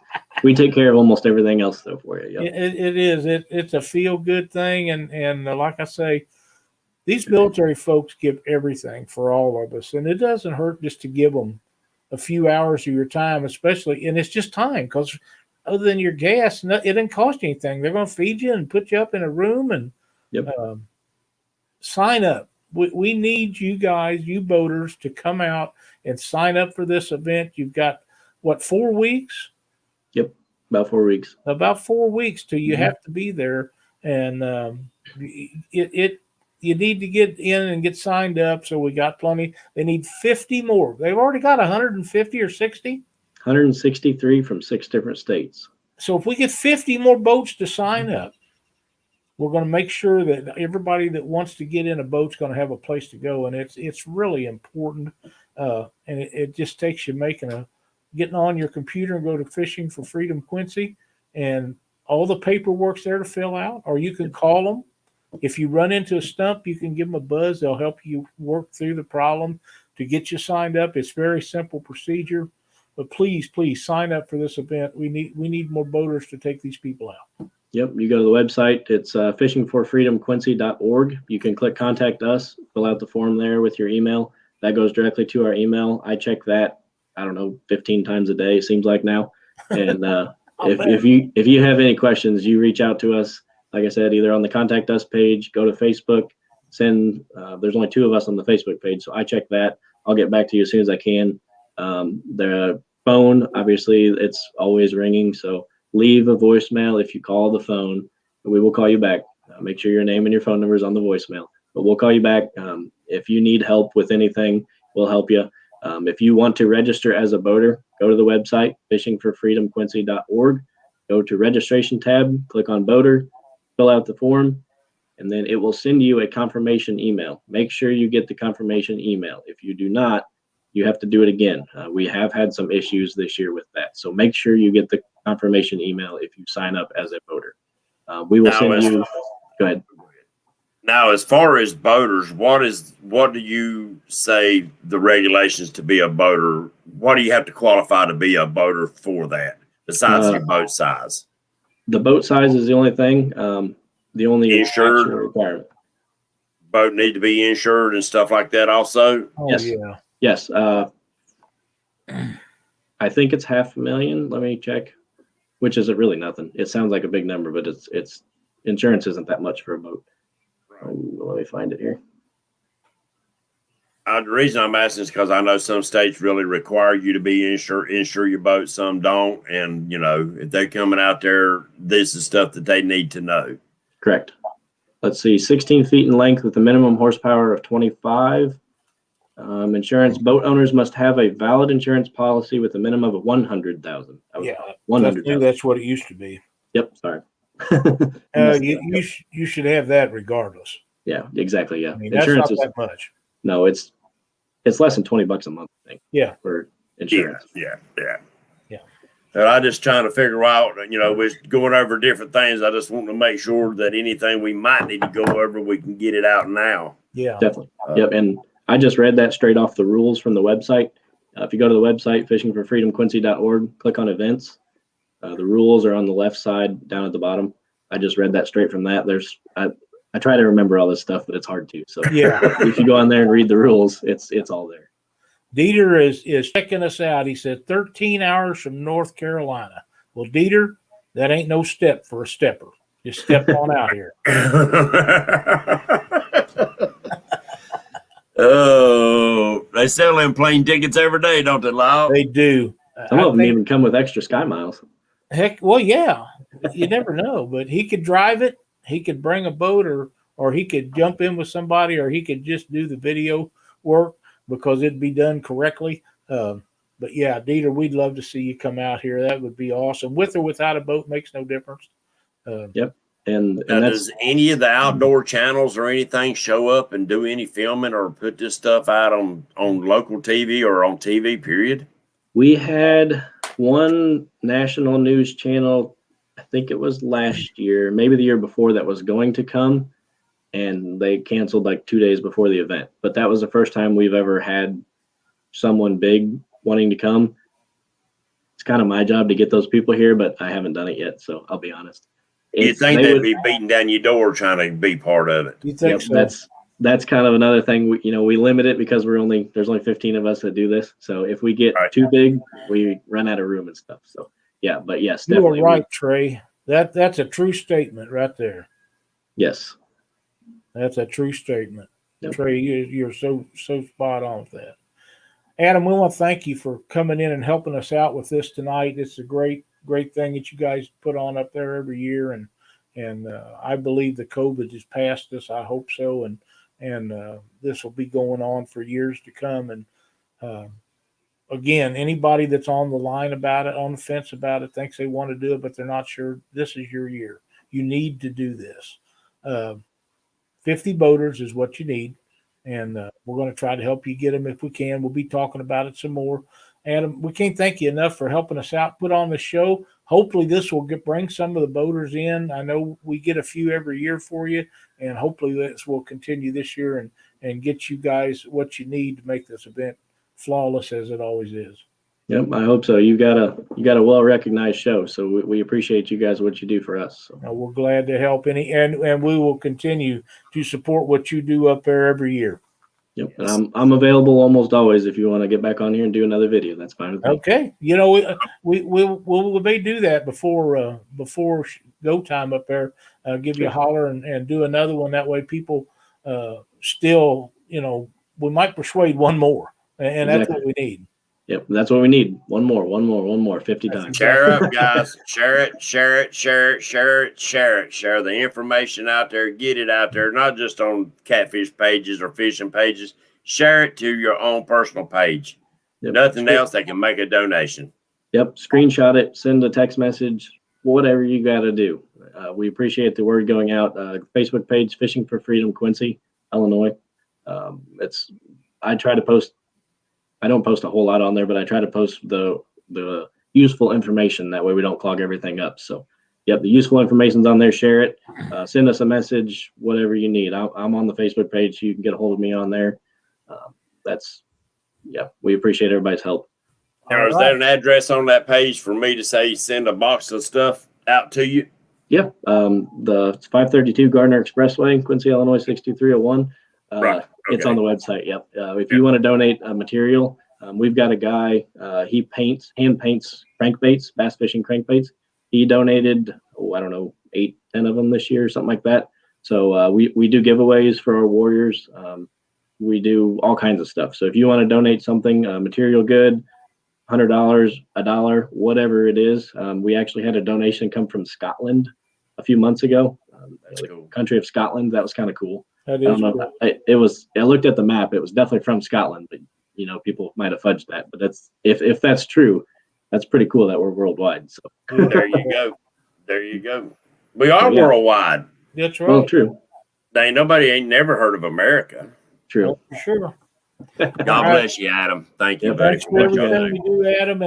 We take care of almost everything else though for you. Yep. It is. It's a feel good thing, and like I say, these military folks give everything for all of us, and it doesn't hurt just to give them a few hours of your time, especially, and it's just time, because other than your gas, it didn't cost you anything. They're going to feed you and put you up in a room, and Yep. Sign up. We need you guys, you boaters, to come out and sign up for this event. You've got, 4 weeks? Yep, about 4 weeks. About 4 weeks till you Mhm. have to be there, and you need to get in and get signed up. So we got plenty. They need 50 more. They've already got 150 or 60. 163 from 6 different states. So if we get 50 more boats to sign up, we're going to make sure that everybody that wants to get in a boat's going to have a place to go, and it's really important. And it just takes you getting on your computer and go to Fishing for Freedom Quincy, and all the paperwork's there to fill out, or you can call them. If you run into a stump, you can give them a buzz. They'll help you work through the problem to get you signed up. It's very simple procedure, but please sign up for this event. We need more boaters to take these people out. Yep, you go to the website. It's fishingforfreedomquincy.org. You can click contact us, fill out the form there with your email. That goes directly to our email. I check that, 15 times a day, it seems like now. And if you have any questions, you reach out to us. Like I said, either on the contact us page, go to Facebook, there's only 2 of us on the Facebook page, so I check that. I'll get back to you as soon as I can. The phone, obviously, it's always ringing, so leave a voicemail. If you call the phone, we will call you back. Make sure your name and your phone number is on the voicemail, but we'll call you back. If you need help with anything, We'll help you. If you want to register as a boater, go to the website, fishingforfreedomquincy.org. Go to registration tab, click on boater, fill out the form, and then it will send you a confirmation email. Make sure you get the confirmation email. If you do not, you have to do it again. We have had some issues this year with that. So make sure you get the confirmation email if you sign up as a boater. We will send you, go ahead. Now, as far as boaters, what do you say the regulations to be a boater? What do you have to qualify to be a boater for that, besides your boat size? The boat size is the only thing, the only Insured actual requirement. Boat need to be insured and stuff like that also? Oh, Yes. yeah. Yes. I think it's $500,000. Let me check, which isn't really nothing. It sounds like a big number, but it's insurance isn't that much for a boat. Let me find it here. The reason I'm asking is because I know some states really require you to be insure your boat. Some don't. And, you know, if they're coming out there, this is stuff that they need to know. Correct. Let's see, 16 feet in length with a minimum horsepower of 25. Insurance, boat owners must have a valid insurance policy with a minimum of 100,000. Yeah, 100,000. that's what it used to be. Yep, sorry. You should have that regardless. Yeah, exactly. Yeah, I mean, that's insurance not is that much. no, it's less than $20 a month, I think. Yeah, for insurance. Yeah. And I just trying to figure out, you know, we're going over different things. I just want to make sure that anything we might need to go over, we can get it out now. Yeah, Definitely. Yep, and I just read that straight off the rules from the website. If you go to the website, fishingforfreedomquincy.org, click on events. The rules are on the left side down at the bottom. I just read that straight from that. I try to remember all this stuff, but it's hard to. So yeah. if you go on there and read the rules, it's all there. Dieter is checking us out. He said 13 hours from North Carolina. Well, Dieter, that ain't no step for a stepper. Just step on out here. Oh, they sell them plane tickets every day, don't they, Lyle? They do. Some of them even come with extra sky miles. Heck, well, yeah. You never know. But he could drive it. He could bring a boat, or he could jump in with somebody, or he could just do the video work because it'd be done correctly. But yeah, Dieter, we'd love to see you come out here. That would be awesome. With or without a boat makes no difference. Yep. And does any of the outdoor channels or anything show up and do any filming or put this stuff out on local TV or on TV, period? We had one national news channel, I think it was last year, maybe the year before, that was going to come, and they canceled like 2 days before the event. But that was the first time we've ever had someone big wanting to come. It's kind of my job to get those people here, but I haven't done it yet, so I'll be honest. You'd think they'd be beating down your door trying to be part of it. You think so? That's kind of another thing. We limit it because there's only 15 of us that do this. So if we get too big, we run out of room and stuff. So yeah, but yes, definitely. You are right, Trey. That's a true statement right there. Yes, that's a true statement. Yep. Trey, you're so spot on with that. Adam, we want to thank you for coming in and helping us out with this tonight. It's a great thing that you guys put on up there every year, and I believe the COVID has passed us. I hope so, and this will be going on for years to come. And again, anybody that's on the line about it, on the fence about it, thinks they want to do it, but they're not sure, this is your year. You need to do this. 50 boaters is what you need, and we're going to try to help you get them if we can. We'll be talking about it some more. Adam, we can't thank you enough for helping us out, put on the show. Hopefully this will bring some of the boaters in. I know we get a few every year for you, and hopefully this will continue this year and get you guys what you need to make this event flawless as it always is. Yep, I hope so. You got a well-recognized show, so we appreciate you guys, what you do for us. So. We're glad to help and we will continue to support what you do up there every year. Yep, and I'm available almost always if you want to get back on here and do another video. That's fine with me. Okay, you know we may do that before go time up there. Give you a holler and do another one. That way, people still, we might persuade one more, and that's what we need. Yep, that's what we need. One more, 50 times. Share up, guys. Share it. Share the information out there. Get it out there, not just on catfish pages or fishing pages. share it to your own personal page. Yep. Nothing else, they can make a donation. Yep. Screenshot it, send a text message, whatever you got to do. We appreciate the word going out. Facebook page, Fishing for Freedom, Quincy, Illinois. I try to post. I don't post a whole lot on there, but I try to post the useful information. That way we don't clog everything up. So, yep, the useful information's on there. Share it. Send us a message, whatever you need. I'm on the Facebook page. You can get a hold of me on there. We appreciate everybody's help. Now, is there an address on that page for me to say send a box of stuff out to you? Yeah, it's 532 Gardner Expressway, Quincy, Illinois 62301. Right. Okay. It's on the website. Yep. If you want to donate material, we've got a guy. He hand paints crankbaits, bass fishing crankbaits. He donated, I don't know, 8, 10 of them this year, something like that. So we do giveaways for our warriors. We do all kinds of stuff. So if you want to donate something, material good, $100, $1, whatever it is. We actually had a donation come from Scotland a few months ago. The country of Scotland. That was kind of cool. That is cool. I looked at the map. It was definitely from Scotland, but people might have fudged that. But if that's true, that's pretty cool that we're worldwide. So there you go. There you go. We are worldwide. That's right. Well, true. Nobody ain't never heard of America. True. Oh, for sure. God bless you, Adam. Thank you, Yeah, buddy. Thanks for everything you do, Adam,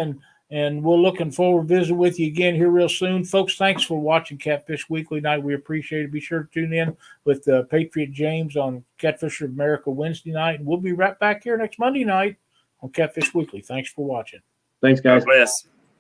and we're looking forward to visit with you again here real soon. Folks, thanks for watching Catfish Weekly Night. We appreciate it. Be sure to tune in with Patriot James on Catfish of America Wednesday night. And we'll be right back here next Monday night on Catfish Weekly. Thanks for watching. Thanks, guys. God bless.